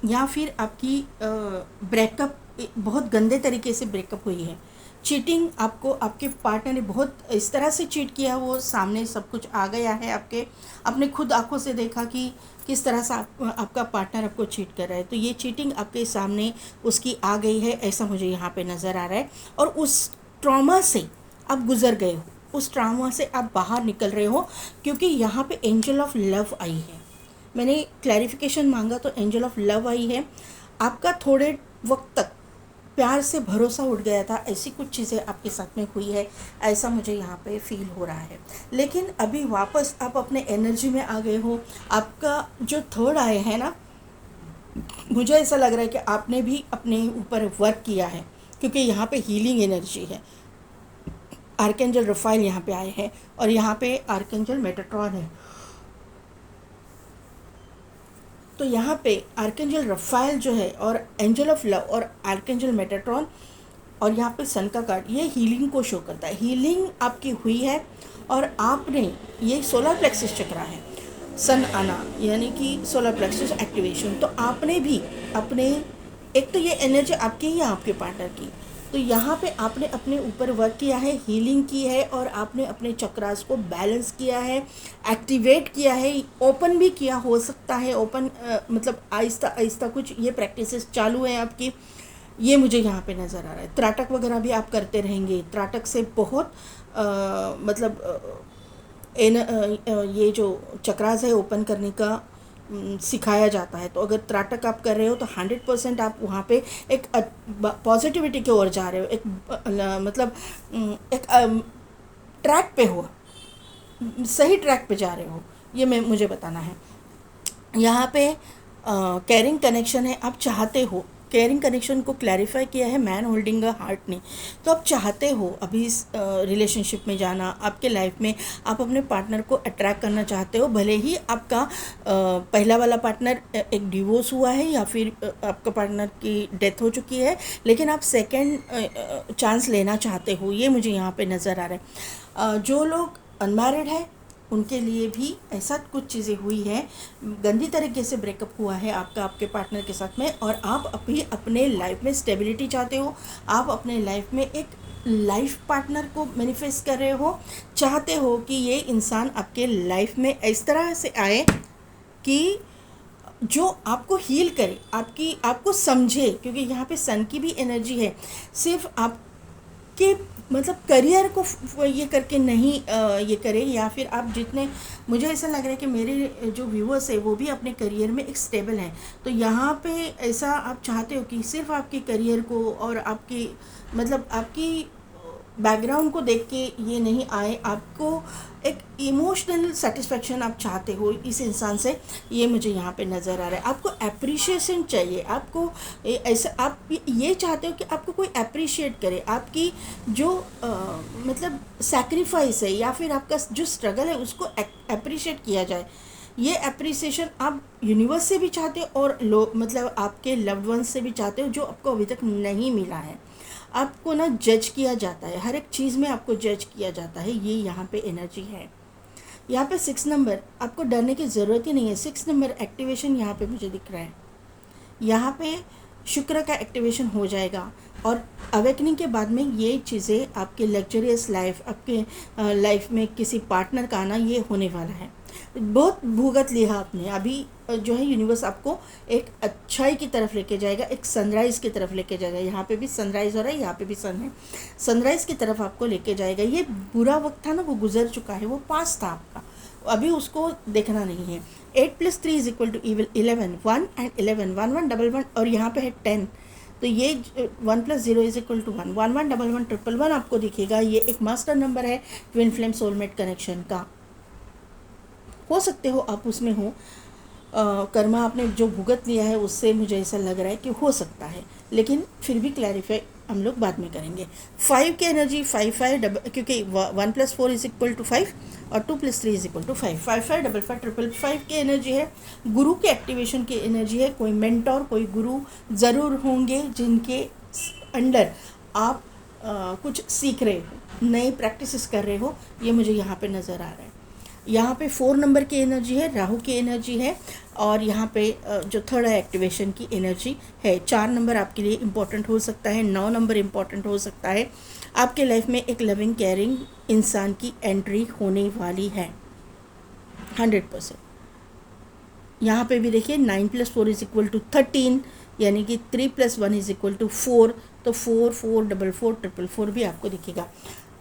या फिर आपकी ब्रेकअप, बहुत गंदे तरीके से ब्रेकअप हुई है। चीटिंग, आपको आपके पार्टनर ने बहुत इस तरह से चीट किया, वो सामने सब कुछ आ गया है आपके, आपने खुद आंखों से देखा कि किस तरह से आपका पार्टनर आपको चीट कर रहा है। तो ये चीटिंग आपके सामने उसकी आ गई है, ऐसा मुझे यहाँ पे नज़र आ रहा है। और उस ट्रॉमा से आप गुज़र गए हो, उस ट्रॉमा से आप बाहर निकल रहे हो, क्योंकि यहाँ पे एंजल ऑफ लव आई है। मैंने क्लैरिफिकेशन मांगा तो एंजल ऑफ लव आई है। आपका थोड़े वक्त तक प्यार से भरोसा उठ गया था, ऐसी कुछ चीज़ें आपके साथ में हुई है, ऐसा मुझे यहाँ पे फील हो रहा है। लेकिन अभी वापस आप अपने एनर्जी में आ गए हो। आपका जो थर्ड आए है ना, मुझे ऐसा लग रहा है कि आपने भी अपने ऊपर वर्क किया है, क्योंकि यहाँ पे हीलिंग एनर्जी है। आर्कएंजल रफाइल यहाँ पे आए हैं और यहाँ पे आर्कएंजल मेटाट्रॉन है। तो यहाँ पे आर्कएंजल रफाइल जो है और एंजल ऑफ लव और आर्कएंजल मेटाट्रॉन और यहाँ पे सन का कार्ड, ये हीलिंग को शो करता है। हीलिंग आपकी हुई है और आपने, ये सोलर प्लेक्सस चक्र है, सन आना यानी कि सोलर प्लेक्सस एक्टिवेशन। तो आपने भी अपने, एक तो ये एनर्जी आपकी ही है, आपके पार्टनर की, तो यहाँ पे आपने अपने ऊपर वर्क किया है, हीलिंग की है, और आपने अपने चक्रास को बैलेंस किया है, एक्टिवेट किया है, ओपन भी किया हो सकता है। ओपन मतलब आहिस्ता आहिस्ता कुछ ये प्रैक्टिसेस चालू हैं आपकी, ये मुझे यहाँ पे नज़र आ रहा है। त्राटक वगैरह भी आप करते रहेंगे। त्राटक से बहुत मतलब ये जो चक्रास है ओपन करने का सिखाया जाता है। तो अगर त्राटक आप कर रहे हो तो 100% आप वहाँ पे एक पॉजिटिविटी की ओर जा रहे हो, एक मतलब एक ट्रैक पे हो, सही ट्रैक पे जा रहे हो, ये मैं मुझे बताना है। यहाँ पे कैरिंग कनेक्शन है, आप चाहते हो, केयरिंग कनेक्शन को क्लैरिफाई किया है मैन होल्डिंग अ हार्ट ने। तो आप चाहते हो अभी इस रिलेशनशिप में जाना, आपके लाइफ में आप अपने पार्टनर को अट्रैक्ट करना चाहते हो, भले ही आपका पहला वाला पार्टनर एक डिवोर्स हुआ है या फिर आपका पार्टनर की डेथ हो चुकी है, लेकिन आप सेकेंड चांस लेना चाहते हो, ये मुझे यहाँ पे नज़र आ रहा है। जो लोग अनमैरिड है उनके लिए भी ऐसा कुछ चीज़ें हुई हैं, गंदी तरीके से ब्रेकअप हुआ है आपका आपके पार्टनर के साथ में, और आप अभी अपने लाइफ में स्टेबिलिटी चाहते हो, आप अपने लाइफ में एक लाइफ पार्टनर को मैनिफेस्ट कर रहे हो, चाहते हो कि ये इंसान आपके लाइफ में इस तरह से आए कि जो आपको हील करे, आपको समझे, क्योंकि यहाँ पे सन की भी एनर्जी है। सिर्फ आप कि मतलब करियर को ये करके नहीं ये करें, या फिर आप जितने, मुझे ऐसा लग रहा है कि मेरे जो व्यूअर्स है वो भी अपने करियर में एक स्टेबल हैं। तो यहाँ पे ऐसा आप चाहते हो कि सिर्फ आपके करियर को और आपकी मतलब आपकी बैकग्राउंड को देख के ये नहीं आए, आपको एक इमोशनल सेटिस्फेक्शन आप चाहते हो इस इंसान से, ये मुझे यहाँ पे नज़र आ रहा है। आपको अप्रिशिएशन चाहिए, आपको ऐसा आप ये चाहते हो कि आपको कोई अप्रिशिएट करे, आपकी जो मतलब सैक्रिफाइस है या फिर आपका जो स्ट्रगल है उसको अप्रिशिएट किया जाए। ये अप्रिसिएशन आप यूनिवर्स से भी चाहते हो और लोग मतलब आपके लव्ड वंस से भी चाहते हो, जो आपको अभी तक नहीं मिला है। आपको ना जज किया जाता है, हर एक चीज़ में आपको जज किया जाता है, ये यहाँ पे एनर्जी है। यहाँ पे 6 नंबर, आपको डरने की ज़रूरत ही नहीं है। 6 नंबर एक्टिवेशन यहाँ पे मुझे दिख रहा है। यहाँ पे शुक्र का एक्टिवेशन हो जाएगा, और अवेकनिंग के बाद में ये चीज़ें आपके लग्जरियस लाइफ, आपके लाइफ में किसी पार्टनर का आना, ये होने वाला है। बहुत भुगत लिया आपने, अभी जो है यूनिवर्स आपको एक अच्छाई की तरफ लेके जाएगा, एक सनराइज़ की तरफ लेके जाएगा। यहाँ पे भी सनराइज़ हो रहा है, यहाँ पे भी सन है, सनराइज़ की तरफ आपको लेके जाएगा। ये बुरा वक्त था ना, वो गुजर चुका है, वो पास था आपका, अभी उसको देखना नहीं है। 8+3=11, 1 एंड 11, 1111, और यहाँ पे है 10। तो ये 1+0=1, 111111 आपको दिखेगा। ये एक मास्टर नंबर है ट्विन फ्लेम सोलमेट कनेक्शन का। हो सकते हो आप उसमें हो, कर्मा आपने जो भुगत लिया है उससे मुझे ऐसा लग रहा है कि हो सकता है, लेकिन फिर भी क्लैरिफाई हम लोग बाद में करेंगे। 5 की एनर्जी 5 क्योंकि 1+4=5 और 2+3=5, 555555 की एनर्जी है। गुरु के एक्टिवेशन की एनर्जी है। कोई मेंटोर, कोई गुरु ज़रूर होंगे जिनके अंडर आप कुछ सीख रहे हो, नई प्रैक्टिसेस कर रहे हो, ये मुझे यहाँ पे नज़र आ रहा है। यहाँ पे 4 नंबर की एनर्जी है, राहु की एनर्जी है, और यहाँ पे जो थर्ड है एक्टिवेशन की एनर्जी है। 4 नंबर आपके लिए इम्पोर्टेंट हो सकता है, 9 नंबर इम्पोर्टेंट हो सकता है। आपके लाइफ में एक लविंग केयरिंग इंसान की एंट्री होने वाली है 100%। यहाँ पे भी देखिए 9+4=13, यानी कि 3+1=4, तो 4 4 4 4 4 4 भी आपको दिखेगा।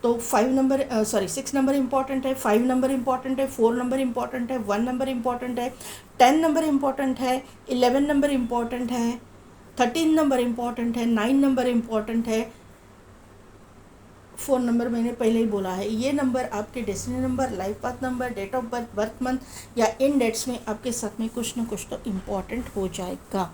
तो 6 नंबर इम्पॉर्टेंट है, 5 नंबर इम्पॉर्टेंट है, 4 नंबर इम्पॉर्टेंट है, 1 नंबर इम्पॉर्टेंट है, 10 नंबर इम्पॉर्टेंट है, 11 नंबर इम्पॉर्टेंट है, 13 नंबर इम्पॉर्टेंट है, 9 नंबर इम्पॉर्टेंट है, 4 नंबर मैंने पहले ही बोला है। ये नंबर आपके destiny number, life path number, date of birth, birth month या इन डेट्स में आपके साथ में कुछ ना कुछ तो इम्पॉर्टेंट हो जाएगा।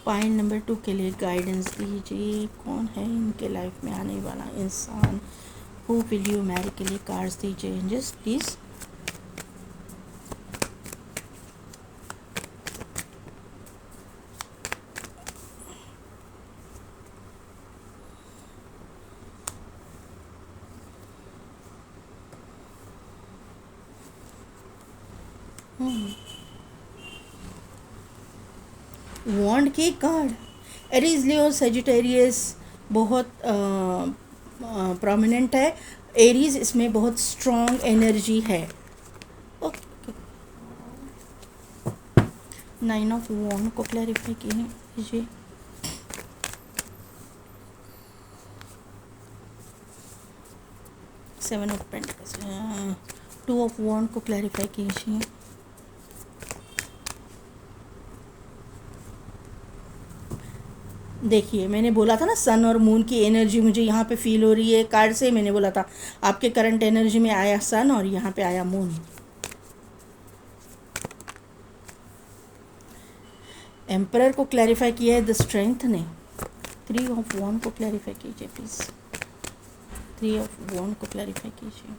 पॉइंट नंबर 2 के लिए गाइडेंस दीजिए। कौन है इनके लाइफ में आने वाला इंसान? हु विल यू मैरी के लिए कार्ड्स दीजिए एंजल्स प्लीज़। वॉन्ड की कार्ड, एरीज, लियो, सेजिटेरियस बहुत प्रोमिनेंट है। एरीज इसमें बहुत स्ट्रॉन्ग एनर्जी है। ओके, 9 ऑफ वॉन्ड को क्लैरिफाई कीजिए। Seven of pentacles, 2 of wand को क्लैरिफाई कीजिए। देखिए, मैंने बोला था ना सन और मून की एनर्जी मुझे यहाँ पे फील हो रही है। कार्ड से मैंने बोला था आपके करंट एनर्जी में आया सन और यहाँ पे आया मून। एम्परर को क्लैरिफाई किया है द स्ट्रेंथ ने। 3 ऑफ वॉन्ड को क्लैरिफाई कीजिए प्लीज़। 3 ऑफ वॉन्ड को क्लैरिफाई कीजिए।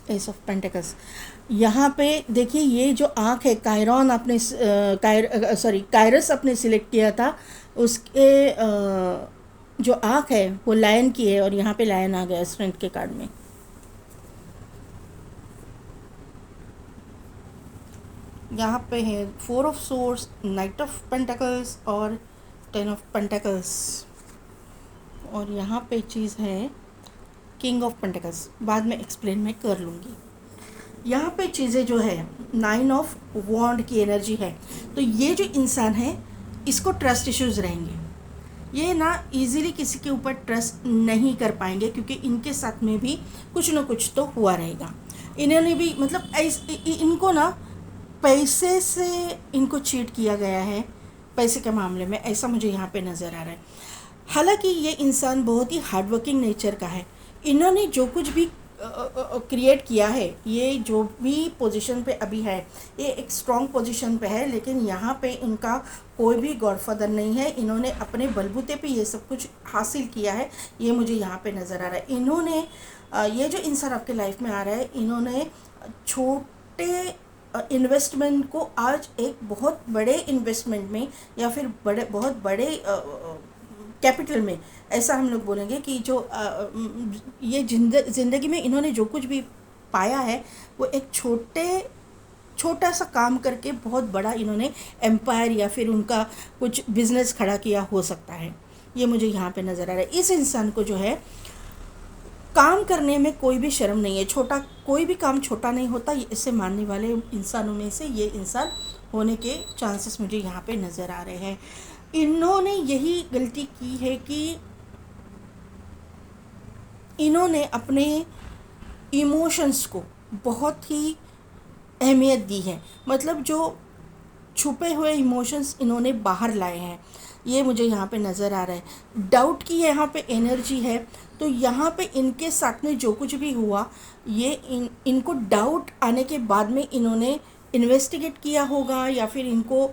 एस ऑफ पेंटिकल्स, यहाँ पे देखिए ये जो आँख है, कायरॉन आपने कायरस आपने सिलेक्ट किया था, उसके जो आँख है वो लायन की है और यहाँ पे लायन आ गया स्ट्रेंथ के कार्ड में। यहाँ पे है 4 of source, night of pentacles और 10 ऑफ पेंटिकल्स। और यहाँ पे चीज़ है किंग ऑफ पेंटिकल्स, बाद में एक्सप्लेन मैं कर लूँगी। यहाँ पे चीज़ें जो है 9 ऑफ वॉन्ड की एनर्जी है। तो ये जो इंसान है इसको ट्रस्ट इश्यूज़ रहेंगे। ये ना इजीली किसी के ऊपर ट्रस्ट नहीं कर पाएंगे क्योंकि इनके साथ में भी कुछ ना कुछ तो हुआ रहेगा। इन्होंने भी मतलब इनको ना पैसे से इनको चीट किया गया है, पैसे के मामले में, ऐसा मुझे यहाँ पे नज़र आ रहा है। हालांकि ये इंसान बहुत ही हार्डवर्किंग नेचर का है। इन्होंने जो कुछ भी क्रिएट किया है, ये जो भी पोजीशन पे अभी है, ये एक स्ट्रॉन्ग पोजीशन पे है, लेकिन यहाँ पे इनका कोई भी गॉडफादर नहीं है। इन्होंने अपने बलबूते पे ये सब कुछ हासिल किया है, ये मुझे यहाँ पे नज़र आ रहा है। इन्होंने ये जो इंसान आपके लाइफ में आ रहा है, इन्होंने छोटे इन्वेस्टमेंट को आज एक बहुत बड़े इन्वेस्टमेंट में या फिर बहुत बड़े कैपिटल में, ऐसा हम लोग बोलेंगे कि जो ये ज़िंदगी में इन्होंने जो कुछ भी पाया है वो एक छोटा सा काम करके बहुत बड़ा इन्होंने एम्पायर या फिर उनका कुछ बिजनेस खड़ा किया हो सकता है। ये मुझे यहाँ पे नज़र आ रहा है। इस इंसान को जो है काम करने में कोई भी शर्म नहीं है। कोई भी काम छोटा नहीं होता, ये इससे मानने वाले इंसानों में से ये इंसान होने के चांसेस मुझे यहाँ पे नज़र आ रहे हैं। इन्होंने यही गलती की है कि इन्होंने अपने इमोशंस को बहुत ही अहमियत दी है। मतलब जो छुपे हुए इमोशंस इन्होंने बाहर लाए हैं, ये मुझे यहाँ पे नज़र आ रहा है। डाउट की यहाँ पे एनर्जी है, तो यहाँ पे इनके साथ में जो कुछ भी हुआ, ये इनको डाउट आने के बाद में इन्होंने इन्वेस्टिगेट किया होगा, या फिर इनको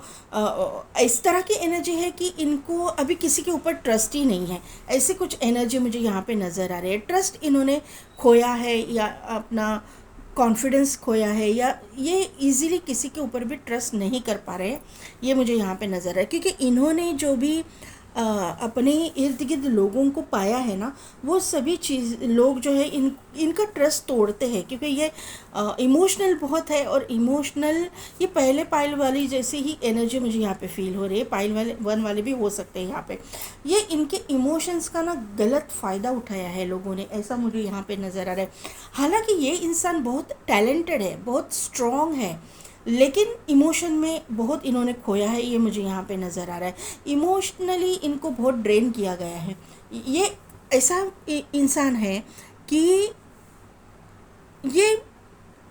इस तरह की एनर्जी है कि इनको अभी किसी के ऊपर ट्रस्ट ही नहीं है। ऐसे कुछ एनर्जी मुझे यहाँ पे नज़र आ रही है। ट्रस्ट इन्होंने खोया है या अपना कॉन्फिडेंस खोया है, या ये इजीली किसी के ऊपर भी ट्रस्ट नहीं कर पा रहे हैं, ये मुझे यहाँ पे नज़र है। क्योंकि इन्होंने जो भी अपने इर्द गिर्द लोगों को पाया है ना, वो सभी लोग जो है इनका ट्रस्ट तोड़ते हैं, क्योंकि ये इमोशनल बहुत है। और इमोशनल ये पहले पाइल वाली जैसी ही एनर्जी मुझे यहाँ पे फील हो रही है। पाइल 1 वाले भी हो सकते हैं यहाँ पे। ये इनके इमोशंस का ना गलत फ़ायदा उठाया है लोगों ने, ऐसा मुझे यहाँ पे नज़र आ रहा है। हालांकि ये इंसान बहुत टैलेंटेड है, बहुत स्ट्रॉन्ग है, लेकिन इमोशन में बहुत इन्होंने खोया है, ये मुझे यहाँ पे नज़र आ रहा है। इमोशनली इनको बहुत ड्रेन किया गया है। ये ऐसा इंसान है कि ये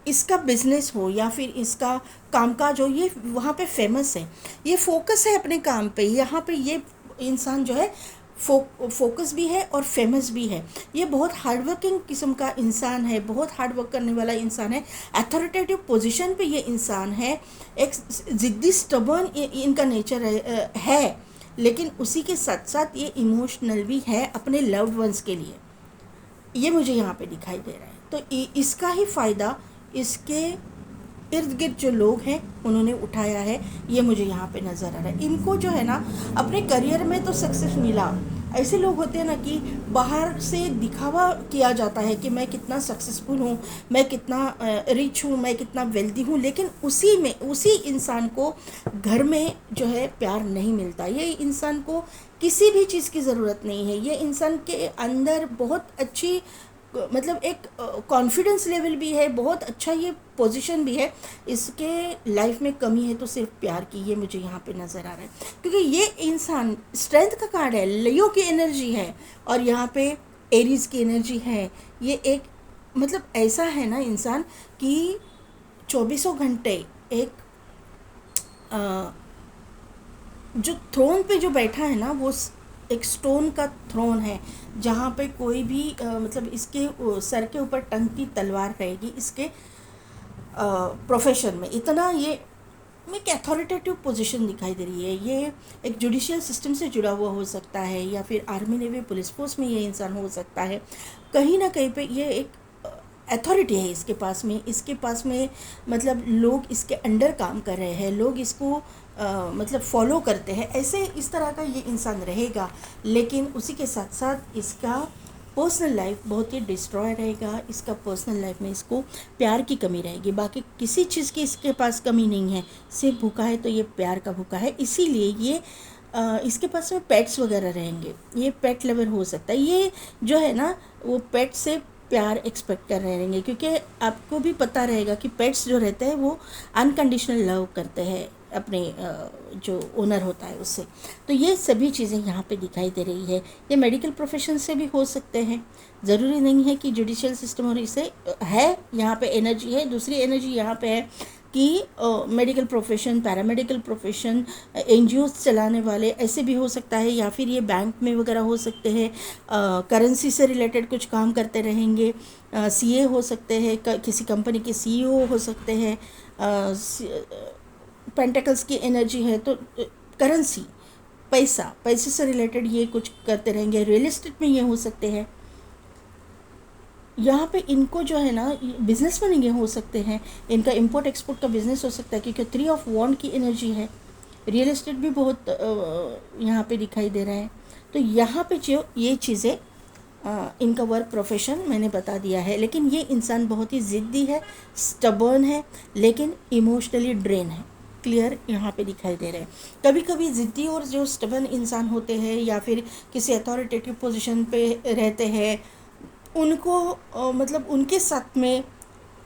इसका बिजनेस हो या फिर इसका कामकाज हो, ये वहाँ पे फेमस है, ये फोकस है अपने काम पे। यहाँ पे ये इंसान जो है फोकस भी है और फेमस भी है। ये बहुत हार्डवर्किंग किस्म का इंसान है, बहुत हार्डवर्क करने वाला इंसान है। अथॉरिटेटिव पोजीशन पे ये इंसान है। एक ज़िद्दी स्टबर्न इनका नेचर है, लेकिन उसी के साथ साथ ये इमोशनल भी है अपने लव्ड वंस के लिए, ये मुझे यहाँ पे दिखाई दे रहा है। तो इसका ही फ़ायदा इसके इर्द गिर्द जो लोग हैं उन्होंने उठाया है, ये मुझे यहाँ पे नज़र आ रहा है। इनको जो है ना अपने करियर में तो सक्सेस मिला, ऐसे लोग होते हैं ना कि बाहर से दिखावा किया जाता है कि मैं कितना सक्सेसफुल हूँ, मैं कितना रिच हूँ, मैं कितना वेल्दी हूँ, लेकिन उसी इंसान को घर में जो है प्यार नहीं मिलता। ये इंसान को किसी भी चीज़ की ज़रूरत नहीं है। ये इंसान के अंदर बहुत अच्छी मतलब एक कॉन्फिडेंस लेवल भी है, बहुत अच्छा ये पोजीशन भी है। इसके लाइफ में कमी है तो सिर्फ प्यार की, ये मुझे यहाँ पे नज़र आ रहा है। क्योंकि ये इंसान स्ट्रेंथ का कार्ड है, लियो की एनर्जी है और यहाँ पे एरीज की एनर्जी है। ये एक मतलब ऐसा है ना इंसान कि चौबीसों घंटे एक जो थ्रोन पे जो बैठा है ना, वो एक स्टोन का थ्रोन है, जहाँ पे कोई भी मतलब इसके सर के ऊपर टंगती तलवार रहेगी। इसके प्रोफेशन में इतना ये एक अथॉरिटेटिव पोजीशन दिखाई दे रही है। ये एक जुडिशियल सिस्टम से जुड़ा हुआ हो सकता है, या फिर आर्मी नेवी पुलिस फोर्स में ये इंसान हो सकता है। कहीं ना कहीं पे ये एक अथॉरिटी है इसके पास में मतलब लोग इसके अंडर काम कर रहे हैं, लोग इसको मतलब फॉलो करते हैं। ऐसे इस तरह का ये इंसान रहेगा, लेकिन उसी के साथ साथ इसका पर्सनल लाइफ बहुत ही डिस्ट्रॉय रहेगा। इसका पर्सनल लाइफ में इसको प्यार की कमी रहेगी, बाकी किसी चीज़ की इसके पास कमी नहीं है। सिर्फ भूखा है तो ये प्यार का भूखा है। इसीलिए ये इसके पास में पेट्स वगैरह रहेंगे, ये पेट लवर हो सकता है। ये जो है ना वो पेट से प्यार एक्सपेक्ट कर रहे रहेंगे, क्योंकि आपको भी पता रहेगा कि पेट्स जो रहते हैं वो अनकंडीशनल लव करते हैं अपने जो ओनर होता है उससे। तो ये सभी चीज़ें यहाँ पे दिखाई दे रही है। ये मेडिकल प्रोफेशन से भी हो सकते हैं, ज़रूरी नहीं है कि जुडिशियल सिस्टम और इसे है। यहाँ पे एनर्जी है, दूसरी एनर्जी यहाँ पे है कि medical profession, paramedical profession, NGOs चलाने वाले, ऐसे भी हो सकता है। या फिर ये बैंक में वगैरह हो सकते हैं, करेंसी से रिलेटेड कुछ काम करते रहेंगे, सीए हो सकते हैं, किसी कंपनी के सीईओ हो सकते हैं। पेंटेकल्स की एनर्जी है तो करेंसी, पैसे से रिलेटेड ये कुछ करते रहेंगे। रियल एस्टेट में ये हो सकते हैं। यहाँ पे इनको जो है ना बिजनेसमैन ये हो सकते हैं, इनका इंपोर्ट एक्सपोर्ट का बिजनेस हो सकता है, क्योंकि 3 ऑफ वॉन्ड की एनर्जी है। रियल एस्टेट भी बहुत यहाँ पे दिखाई दे रहा है। तो यहाँ पे जो ये चीज़ें इनका वर्क प्रोफेशन मैंने बता दिया है। लेकिन ये इंसान बहुत ही ज़िद्दी है, स्टबर्न है, लेकिन इमोशनली ड्रेन है। क्लियर यहाँ पे दिखाई दे रहे हैं। कभी कभी ज़िद्दी और जो स्टबर्न इंसान होते हैं या फिर किसी अथॉरिटेटिव पोजीशन पे रहते हैं, उनको मतलब उनके साथ में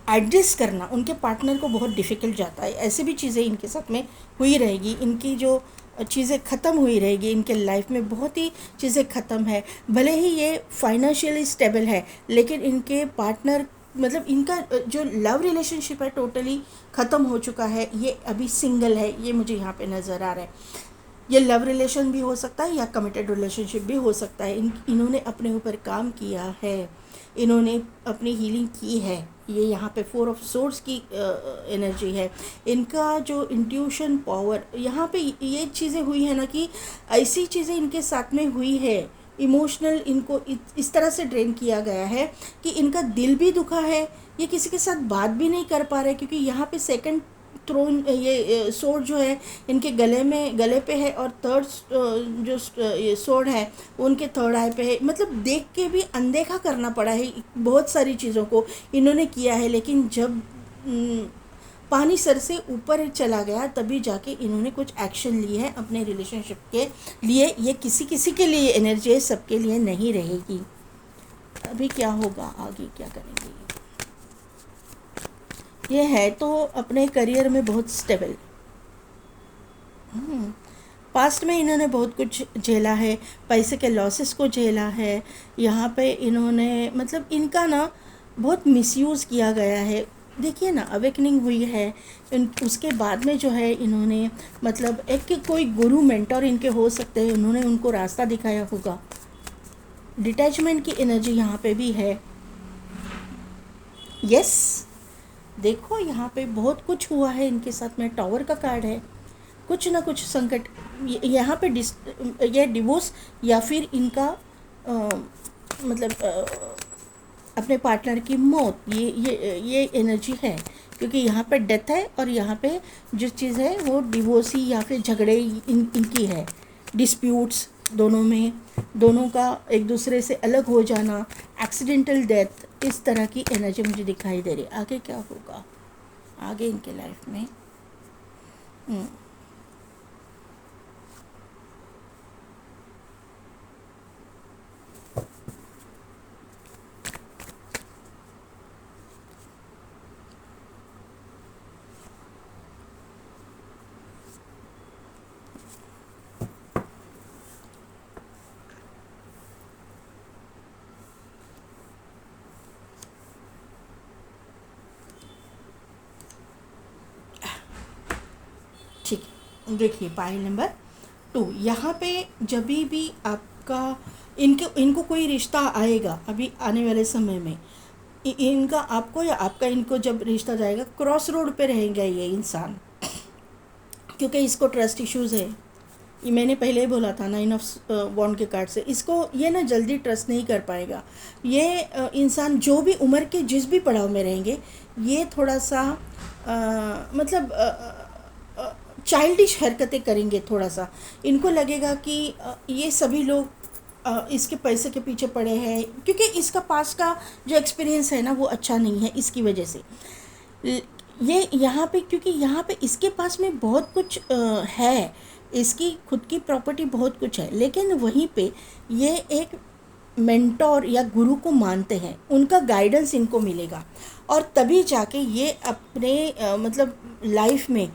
एडजस्ट करना उनके पार्टनर को बहुत डिफ़िकल्ट जाता है। ऐसी भी चीज़ें इनके साथ में हुई रहेगी। इनकी जो चीज़ें ख़त्म हुई रहेगी, इनके लाइफ में बहुत ही चीज़ें ख़त्म है। भले ही ये फाइनेंशियली स्टेबल है, लेकिन इनके पार्टनर मतलब इनका जो लव रिलेशनशिप है टोटली ख़त्म हो चुका है। ये अभी सिंगल है, ये मुझे यहाँ पे नज़र आ रहा है। ये लव रिलेशन भी हो सकता है या कमिटेड रिलेशनशिप भी हो सकता है। इन्होंने अपने ऊपर काम किया है, इन्होंने अपनी हीलिंग की है। ये यहाँ पे 4 ऑफ सोर्ड्स की एनर्जी है। इनका जो इंट्यूशन पावर, यहाँ पे ये चीज़ें हुई है ना कि ऐसी चीज़ें इनके साथ में हुई है, इमोशनल इनको इस तरह से ड्रेन किया गया है कि इनका दिल भी दुखा है। ये किसी के साथ बात भी नहीं कर पा रहे, क्योंकि यहाँ पे सेकंड थ्रोन ये सोर्ड जो है इनके गले पे है, और थर्ड जो ये सोर्ड है उनके थर्ड आई पे है। मतलब देख के भी अनदेखा करना पड़ा है, बहुत सारी चीज़ों को इन्होंने किया है। लेकिन जब पानी सर से ऊपर चला गया तभी जाके इन्होंने कुछ एक्शन लिए हैं अपने रिलेशनशिप के लिए। ये किसी के लिए एनर्जी है, सबके लिए नहीं रहेगी। अभी क्या होगा आगे, क्या करेंगे? ये है तो अपने करियर में बहुत स्टेबल। पास्ट में इन्होंने बहुत कुछ झेला है, पैसे के लॉसेस को झेला है। यहाँ पे इन्होंने मतलब इनका ना बहुत मिसयूज़ किया गया है। देखिए ना, अवेकनिंग हुई है। उसके बाद में जो है इन्होंने मतलब एक कोई गुरु मेंटर इनके हो सकते हैं, उन्होंने उनको रास्ता दिखाया होगा। डिटैचमेंट की एनर्जी यहाँ पे भी है। यस, देखो यहाँ पे बहुत कुछ हुआ है इनके साथ में। टावर का कार्ड है, कुछ ना कुछ संकट यहाँ पे ये डिवोर्स या फिर इनका मतलब अपने पार्टनर की मौत, ये एनर्जी है। क्योंकि यहाँ पे डेथ है और यहाँ पे जो चीज़ है वो डिवोर्सी या फिर झगड़े इनकी है, डिस्प्यूट्स। दोनों का एक दूसरे से अलग हो जाना, एक्सीडेंटल डेथ, इस तरह की एनर्जी मुझे दिखाई दे रही है। आगे क्या होगा आगे इनके लाइफ में? हम्म, ठीक है, देखिए पाइल नंबर 2, यहाँ पे जब भी आपका इनको कोई रिश्ता आएगा अभी आने वाले समय में, इनका आपको या आपका इनको जब रिश्ता जाएगा, क्रॉस रोड पे रहेंगे ये इंसान, क्योंकि इसको ट्रस्ट इश्यूज है। ये मैंने पहले ही बोला था 9 ऑफ वॉन्ड के कार्ड से, इसको ये ना जल्दी ट्रस्ट नहीं कर पाएगा। ये इंसान जो भी उम्र के जिस भी पड़ाव में रहेंगे, ये थोड़ा सा मतलब चाइल्डिश हरकतें करेंगे थोड़ा सा। इनको लगेगा कि ये सभी लोग इसके पैसे के पीछे पड़े हैं, क्योंकि इसका पास का जो एक्सपीरियंस है ना वो अच्छा नहीं है, इसकी वजह से ये यहाँ पे, क्योंकि यहाँ पे इसके पास में बहुत कुछ है, इसकी खुद की प्रॉपर्टी बहुत कुछ है, लेकिन वहीं पे ये एक मेंटोर या गुरु को मानते हैं, उनका गाइडेंस इनको मिलेगा, और तभी जाके ये अपने मतलब लाइफ में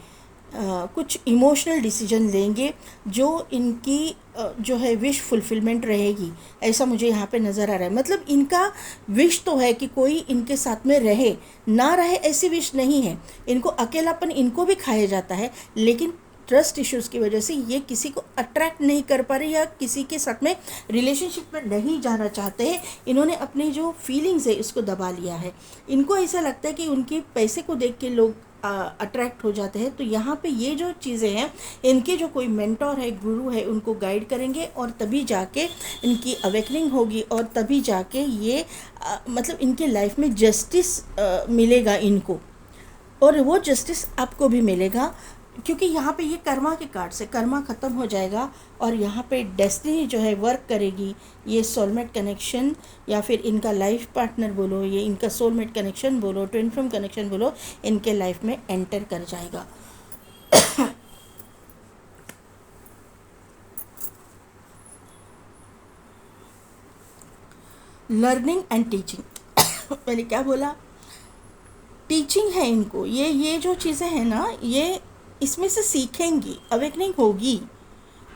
कुछ इमोशनल डिसीजन लेंगे जो इनकी जो है विश फुलफिलमेंट रहेगी, ऐसा मुझे यहाँ पे नज़र आ रहा है। मतलब इनका विश तो है कि कोई इनके साथ में रहे, ना रहे ऐसी विश नहीं है। इनको अकेलापन इनको भी खाया जाता है, लेकिन ट्रस्ट इश्यूज़ की वजह से ये किसी को अट्रैक्ट नहीं कर पा रहे या किसी के साथ में रिलेशनशिप में नहीं जाना चाहते हैं। इन्होंने अपनी जो फीलिंग्स है इसको दबा लिया है। इनको ऐसा लगता है कि उनके पैसे को देख के लोग अट्रैक्ट हो जाते हैं। तो यहाँ पे ये जो चीज़ें हैं, इनके जो कोई मेंटोर है, गुरु है, उनको गाइड करेंगे, और तभी जाके इनकी अवेकनिंग होगी, और तभी जाके ये मतलब इनके लाइफ में जस्टिस मिलेगा इनको, और वो जस्टिस आपको भी मिलेगा, क्योंकि यहाँ पे ये कर्मा के कार्ड से कर्मा ख़त्म हो जाएगा, और यहाँ पे डेस्टिनी जो है वर्क करेगी। ये सोलमेट कनेक्शन या फिर इनका लाइफ पार्टनर बोलो, ये इनका सोलमेट कनेक्शन बोलो, ट्विन फ्लेम कनेक्शन बोलो, इनके लाइफ में एंटर कर जाएगा। लर्निंग एंड टीचिंग मैंने क्या बोला? टीचिंग है इनको, ये जो चीज़ें हैं ना, ये इसमें से सीखेंगी, अवेकनिंग होगी,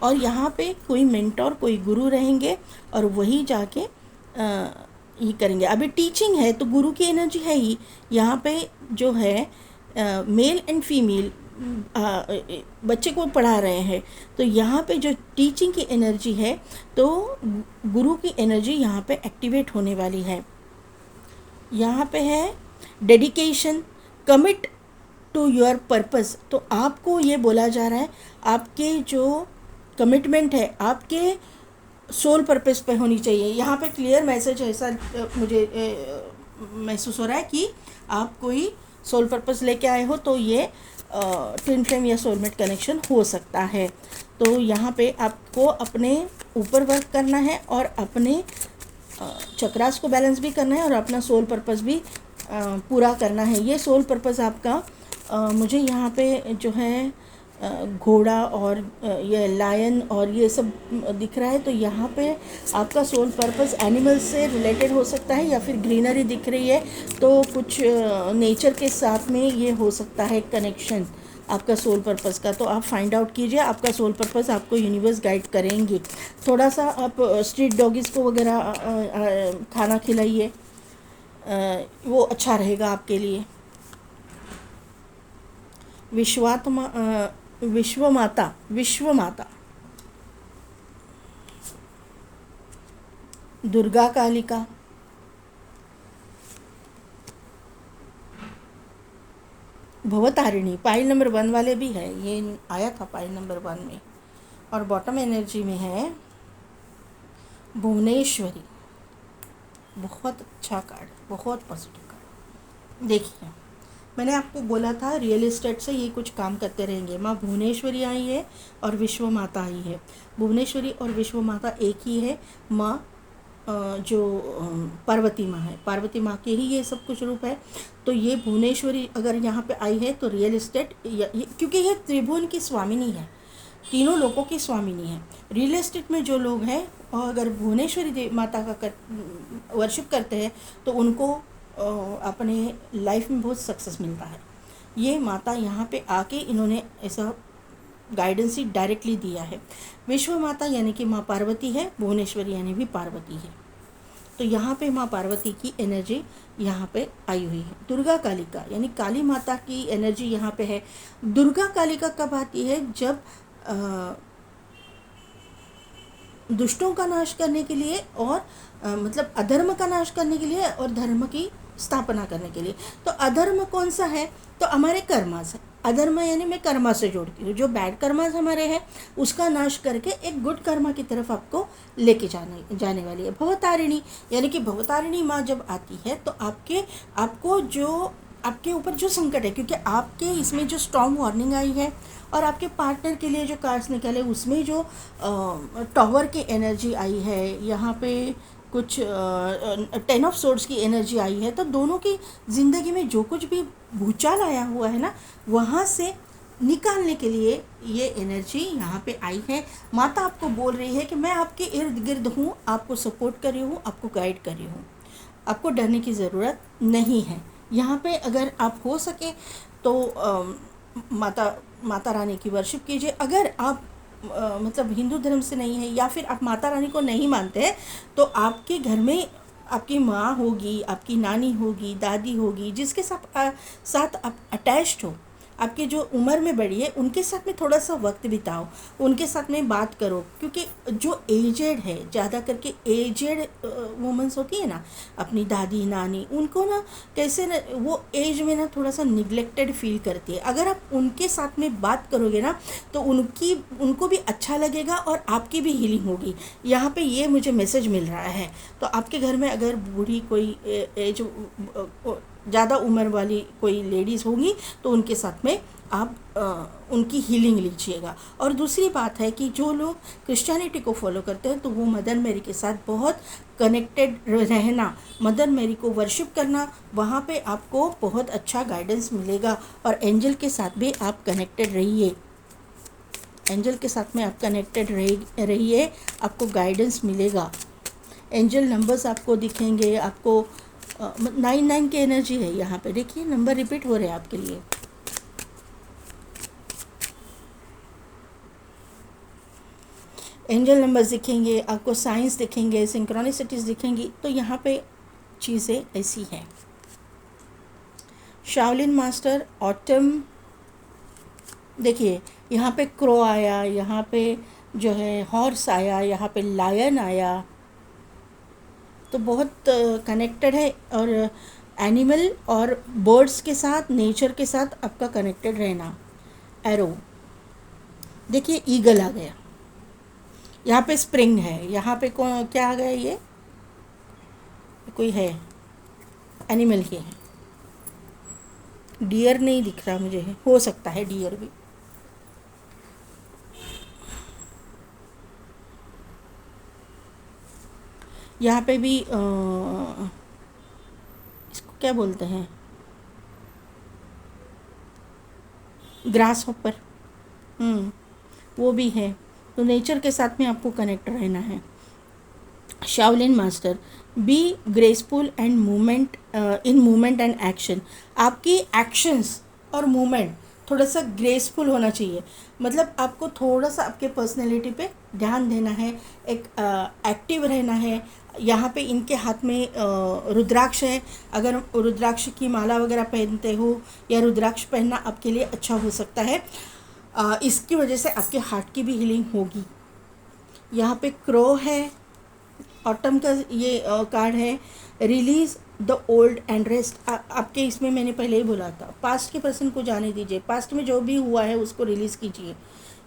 और यहाँ पे कोई मेंटोर, कोई गुरु रहेंगे, और वही जाके ये करेंगे। अभी टीचिंग है तो गुरु की एनर्जी है ही यहाँ पे, जो है मेल एंड फीमेल बच्चे को पढ़ा रहे हैं, तो यहाँ पे जो टीचिंग की एनर्जी है, तो गुरु की एनर्जी यहाँ पे एक्टिवेट होने वाली है। यहाँ पे है dedication, commit to your purpose. तो आपको ये बोला जा रहा है, आपके जो कमिटमेंट है आपके सोल पर्पस पे होनी चाहिए। यहाँ पे क्लियर मैसेज है, ऐसा मुझे महसूस हो रहा है कि आप कोई सोल पर्पस लेके आए हो, तो ये ट्विन फ्लेम या सोलमेट कनेक्शन हो सकता है। तो यहाँ पे आपको अपने ऊपर वर्क करना है, और अपने चक्रास को बैलेंस भी करना है, और अपना सोल पर्पस भी पूरा करना है। ये सोल पर्पस आपका मुझे यहाँ पे जो है घोड़ा और ये लायन और ये सब दिख रहा है, तो यहाँ पे आपका सोल पर्पस एनिमल से रिलेटेड हो सकता है, या फिर ग्रीनरी दिख रही है तो कुछ नेचर के साथ में ये हो सकता है कनेक्शन आपका सोल पर्पस का। तो आप फाइंड आउट कीजिए, आपका सोल पर्पस आपको यूनिवर्स गाइड करेंगे। थोड़ा सा आप स्ट्रीट डॉगीज़ को वगैरह खाना खिलाइए, वो अच्छा रहेगा आपके लिए। विश्व माता दुर्गा कालिका, भवतारिणी, पाइल नंबर 1 वाले भी है, ये आया था पाइल नंबर 1 में, और बॉटम एनर्जी में है भुवनेश्वरी। बहुत अच्छा कार्ड, बहुत पॉजिटिव कार्ड। देखिए मैंने आपको बोला था रियल एस्टेट से ये कुछ काम करते रहेंगे। माँ भुवनेश्वरी आई है और विश्व माता आई है। भुवनेश्वरी और विश्व माता एक ही है। माँ जो पार्वती माँ है, पार्वती माँ के ही ये सब कुछ रूप है। तो ये भुवनेश्वरी अगर यहाँ पे आई है तो रियल एस्टेट, क्योंकि ये त्रिभुवन की स्वामिनी है, तीनों लोगों की स्वामिनी है। रियल एस्टेट में जो लोग हैं और अगर भुवनेश्वरी माता का वर्शिप करते हैं तो उनको अपने लाइफ में बहुत सक्सेस मिलता है। ये माता यहाँ पे आके इन्होंने ऐसा गाइडेंस ही डायरेक्टली दिया है। विश्व माता यानी कि माँ पार्वती है, भुवनेश्वरी यानी भी पार्वती है। तो यहाँ पे माँ पार्वती की एनर्जी यहाँ पे आई हुई है। दुर्गा कालिका यानी काली माता की एनर्जी यहाँ पे है। दुर्गा कालिका कब आती है? जब दुष्टों का नाश करने के लिए और मतलब अधर्म का नाश करने के लिए और धर्म की स्थापना करने के लिए। तो अधर्म कौन सा है? तो हमारे कर्मास है। अधर्म यानी मैं कर्मा से जोड़ती हूँ, जो बैड कर्मास हमारे हैं उसका नाश करके एक गुड कर्मा की तरफ आपको लेके जाने वाली है। भवतारिणी यानी कि भवतारिणी माँ जब आती है तो आपको जो आपके ऊपर जो संकट है, क्योंकि आपके इसमें जो स्ट्रॉन्ग वार्निंग आई है और आपके पार्टनर के लिए जो कार्ड्स निकले उसमें जो टॉवर की एनर्जी आई है, यहाँ पे कुछ 10 ऑफ सोर्ड्स की एनर्जी आई है। तो दोनों की ज़िंदगी में जो कुछ भी भूचाल आया हुआ है ना, वहाँ से निकालने के लिए ये एनर्जी यहाँ पे आई है। माता आपको बोल रही है कि मैं आपके इर्द गिर्द हूँ, आपको सपोर्ट कर रही हूँ, आपको गाइड कर रही हूँ, आपको डरने की ज़रूरत नहीं है। यहाँ पे अगर आप हो सके तो माता रानी की वर्शिप कीजिए। अगर आप मतलब हिंदू धर्म से नहीं है या फिर आप माता रानी को नहीं मानते हैं तो आपके घर में आपकी माँ होगी, आपकी नानी होगी, दादी होगी, जिसके साथ आप अटैच्ड हो, आपके जो उम्र में बड़ी है उनके साथ में थोड़ा सा वक्त बिताओ, उनके साथ में बात करो। क्योंकि जो एजेड है, ज़्यादा करके एजेड वुमेंस होती है ना, अपनी दादी नानी, उनको ना कैसे ना वो एज में ना थोड़ा सा निगलेक्टेड फील करती है। अगर आप उनके साथ में बात करोगे ना तो उनको भी अच्छा लगेगा और आपकी भी हीलिंग होगी। यहाँ पे ये मुझे मैसेज मिल रहा है। तो आपके घर में अगर बूढ़ी कोई एज ज़्यादा उम्र वाली कोई लेडीज़ होंगी तो उनके साथ में आप उनकी हीलिंग लीजिएगा। और दूसरी बात है कि जो लोग क्रिश्चियनिटी को फॉलो करते हैं तो वो मदर मैरी के साथ बहुत कनेक्टेड रहना, मदर मैरी को वर्शिप करना, वहाँ पे आपको बहुत अच्छा गाइडेंस मिलेगा। और एंजल के साथ भी आप कनेक्टेड रहिए, एंजल के साथ में आप कनेक्टेड रहिए, आपको गाइडेंस मिलेगा। एंजल नंबर्स आपको दिखेंगे, आपको 9 की एनर्जी है यहाँ पे। देखिए नंबर रिपीट हो रहे हैं आपके लिए। एंजल नंबर्स दिखेंगे आपको, साइंस दिखेंगे, सिंक्रोनिसिटीज दिखेंगी। तो यहाँ पे चीज़ें ऐसी हैं। शाओलिन मास्टर ऑटम, देखिए यहाँ पे क्रो आया, यहाँ पे जो है हॉर्स आया, यहाँ पे लायन आया। तो बहुत कनेक्टेड है। और एनिमल और बर्ड्स के साथ, नेचर के साथ आपका कनेक्टेड रहना। एरो, देखिए ईगल आ गया, यहाँ पे स्प्रिंग है, यहाँ पे क्या आ गया? ये कोई है, एनिमल ही है। डियर नहीं दिख रहा मुझे, हो सकता है डियर भी। यहाँ पे भी इसको क्या बोलते हैं, ग्रास हॉपर, वो भी है। तो नेचर के साथ में आपको कनेक्ट रहना है। Shaolin master, be graceful and movement in movement and action. आपकी एक्शंस और मूवमेंट थोड़ा सा ग्रेसफुल होना चाहिए। मतलब आपको थोड़ा सा आपके पर्सनैलिटी पे ध्यान देना है, एक एक्टिव रहना है। यहाँ पे इनके हाथ में रुद्राक्ष है। अगर रुद्राक्ष की माला वगैरह पहनते हो या रुद्राक्ष पहनना आपके लिए अच्छा हो सकता है। इसकी वजह से आपके हार्ट की भी हीलिंग होगी। यहाँ पे क्रो है, ऑटम का ये कार्ड है। Release the old and rest. आपके इसमें मैंने पहले ही बोला था, पास्ट के पर्सन को जाने दीजिए, पास्ट में जो भी हुआ है उसको रिलीज़ कीजिए।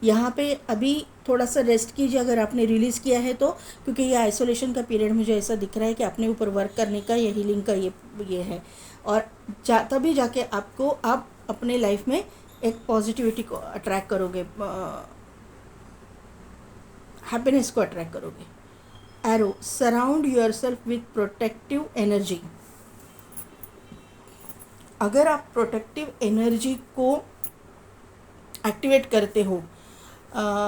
यहाँ पे अभी थोड़ा सा रेस्ट कीजिए अगर आपने रिलीज़ किया है तो, क्योंकि ये आइसोलेशन का पीरियड मुझे ऐसा दिख रहा है कि अपने ऊपर वर्क करने का या हीलिंग का ये है। और तभी जाके आप अपने लाइफ में एक पॉजिटिविटी को अट्रैक्ट करोगे, हैप्पीनेस को अट्रैक्ट करोगे। Arrow, surround yourself with protective energy. अगर आप प्रोटेक्टिव एनर्जी को एक्टिवेट करते हो,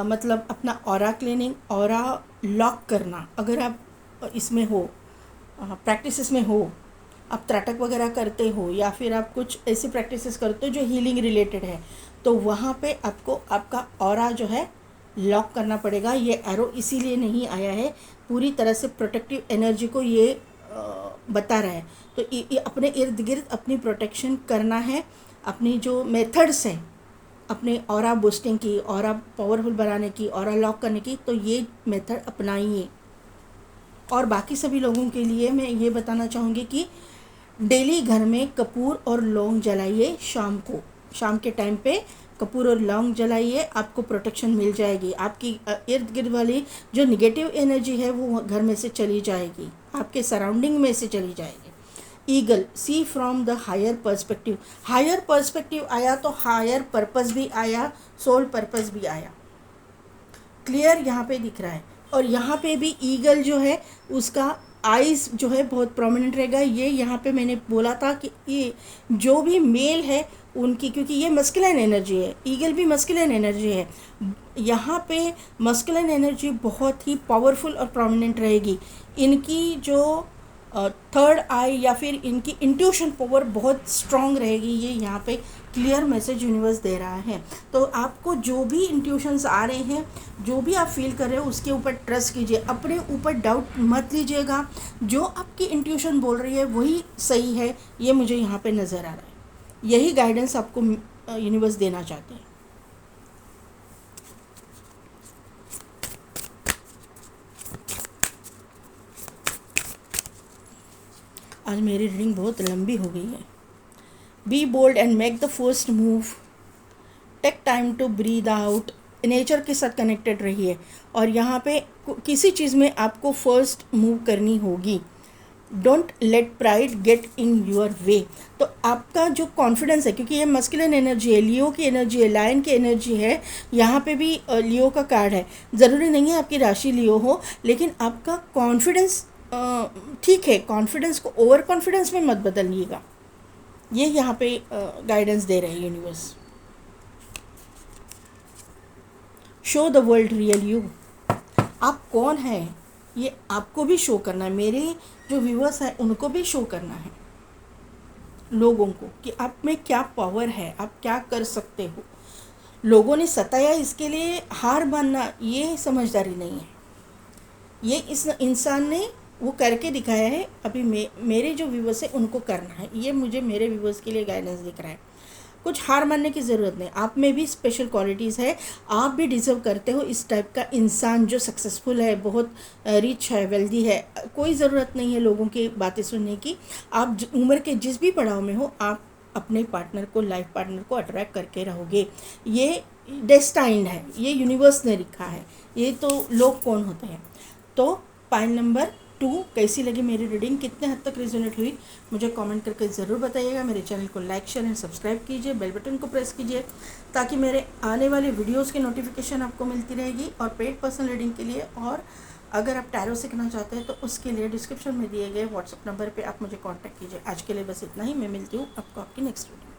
मतलब अपना ऑरा क्लीनिंग, ऑरा लॉक करना, अगर आप इसमें हो, प्रैक्टिसेस में हो, आप त्राटक वगैरह करते हो या फिर आप कुछ ऐसी प्रैक्टिसेस करते हो जो हीलिंग रिलेटेड है, तो वहाँ पे आपको आपका ऑरा जो है लॉक करना पड़ेगा। ये एरो इसीलिए नहीं आया है, पूरी तरह से प्रोटेक्टिव एनर्जी को ये बता रहा है। तो ये अपने इर्द गिर्द अपनी प्रोटेक्शन करना है। अपनी जो मेथड्स हैं अपने ऑरा बूस्टिंग की, ऑरा पावरफुल बनाने की, ऑरा लॉक करने की, तो ये मेथड अपनाइए। और बाकी सभी लोगों के लिए मैं ये बताना चाहूँगी कि डेली घर में कपूर और लौंग जलाइए। शाम के टाइम पे कपूर और लौंग जलाइए, आपको प्रोटेक्शन मिल जाएगी। आपकी इर्द गिर्द वाली जो निगेटिव एनर्जी है वो घर में से चली जाएगी, आपके सराउंडिंग में से चली जाएगी। Eagle, see from the higher perspective. Higher perspective आया तो हायर पर्पस भी आया, सोल पर्पस भी आया, क्लियर यहाँ पे दिख रहा है। और यहाँ पे भी ईगल जो है उसका आइज़ जो है बहुत प्रोमिनेंट रहेगा। ये यहाँ पे मैंने बोला था कि ये जो भी मेल है उनकी, क्योंकि ये मस्कुलिन एनर्जी है, ईगल भी मस्कुलिन एनर्जी है, यहाँ पे मस्कुलिन एनर्जी बहुत ही पावरफुल और प्रोमिनेंट रहेगी। इनकी जो थर्ड आई या फिर इनकी इंट्यूशन पावर बहुत स्ट्रॉन्ग रहेगी। ये यहाँ पे क्लियर मैसेज यूनिवर्स दे रहा है। तो आपको जो भी इंट्यूशंस आ रहे हैं, जो भी आप फील कर रहे हो, उसके ऊपर ट्रस्ट कीजिए, अपने ऊपर डाउट मत लीजिएगा। जो आपकी इंट्यूशन बोल रही है वही सही है, ये मुझे यहाँ पे नज़र आ रहा है। यही गाइडेंस आपको यूनिवर्स देना चाहते हैं। आज मेरी रीडिंग बहुत लंबी हो गई है। Be bold and make the first move, take time to breathe out. Nature के साथ कनेक्टेड रहिए और यहाँ पे किसी चीज़ में आपको फर्स्ट मूव करनी होगी। Don't let pride get in your way. तो आपका जो कॉन्फिडेंस है, क्योंकि ये मस्कुलिन एनर्जी है, लियो की एनर्जी है, लायन की एनर्जी है, यहाँ पे भी लियो का कार्ड है। ज़रूरी नहीं है आपकी राशि लियो हो, लेकिन आपका कॉन्फिडेंस ठीक है, कॉन्फिडेंस को ओवर कॉन्फिडेंस में मत बदलिएगा। ये यहाँ पे गाइडेंस दे रहे हैं universe. Show the world real you. आप कौन हैं ये आपको भी शो करना है। मेरे जो व्यूअर्स हैं उनको भी शो करना है, लोगों को, कि आप में क्या पावर है, आप क्या कर सकते हो। लोगों ने सताया इसके लिए हार मानना ये समझदारी नहीं है। ये इस इंसान ने वो करके दिखाया है। अभी मेरे जो व्यूवर्स हैं उनको करना है। ये मुझे मेरे व्यूवर्स के लिए गाइडेंस दिख रहा है। कुछ हार मानने की ज़रूरत नहीं। आप में भी स्पेशल क्वालिटीज़ है, आप भी डिज़र्व करते हो इस टाइप का इंसान जो सक्सेसफुल है, बहुत रिच है, वेल्दी है। कोई ज़रूरत नहीं है लोगों की बातें सुनने की। आप उम्र के जिस भी पड़ाव में हो, आप अपने पार्टनर को, लाइफ पार्टनर को अट्रैक्ट करके रहोगे। ये डेस्टाइंड है, ये यूनिवर्स ने लिखा है। ये तो लोग कौन होते हैं। तो पाइल नंबर 2 कैसी लगी मेरी रीडिंग, कितने हद तक रिजोनेट हुई, मुझे कमेंट करके ज़रूर बताइएगा। मेरे चैनल को लाइक, शेयर एंड सब्सक्राइब कीजिए, बेल बटन को प्रेस कीजिए ताकि मेरे आने वाले वीडियोस की नोटिफिकेशन आपको मिलती रहेगी। और पेड पर्सनल रीडिंग के लिए और अगर आप टैरो सीखना चाहते हैं तो उसके लिए डिस्क्रिप्शन में दिए गए व्हाट्सएप नंबर पर आप मुझे कॉन्टैक्ट कीजिए। आज के लिए बस इतना ही। मैं मिलती हूँ आपको आपकी नेक्स्ट वीडियो।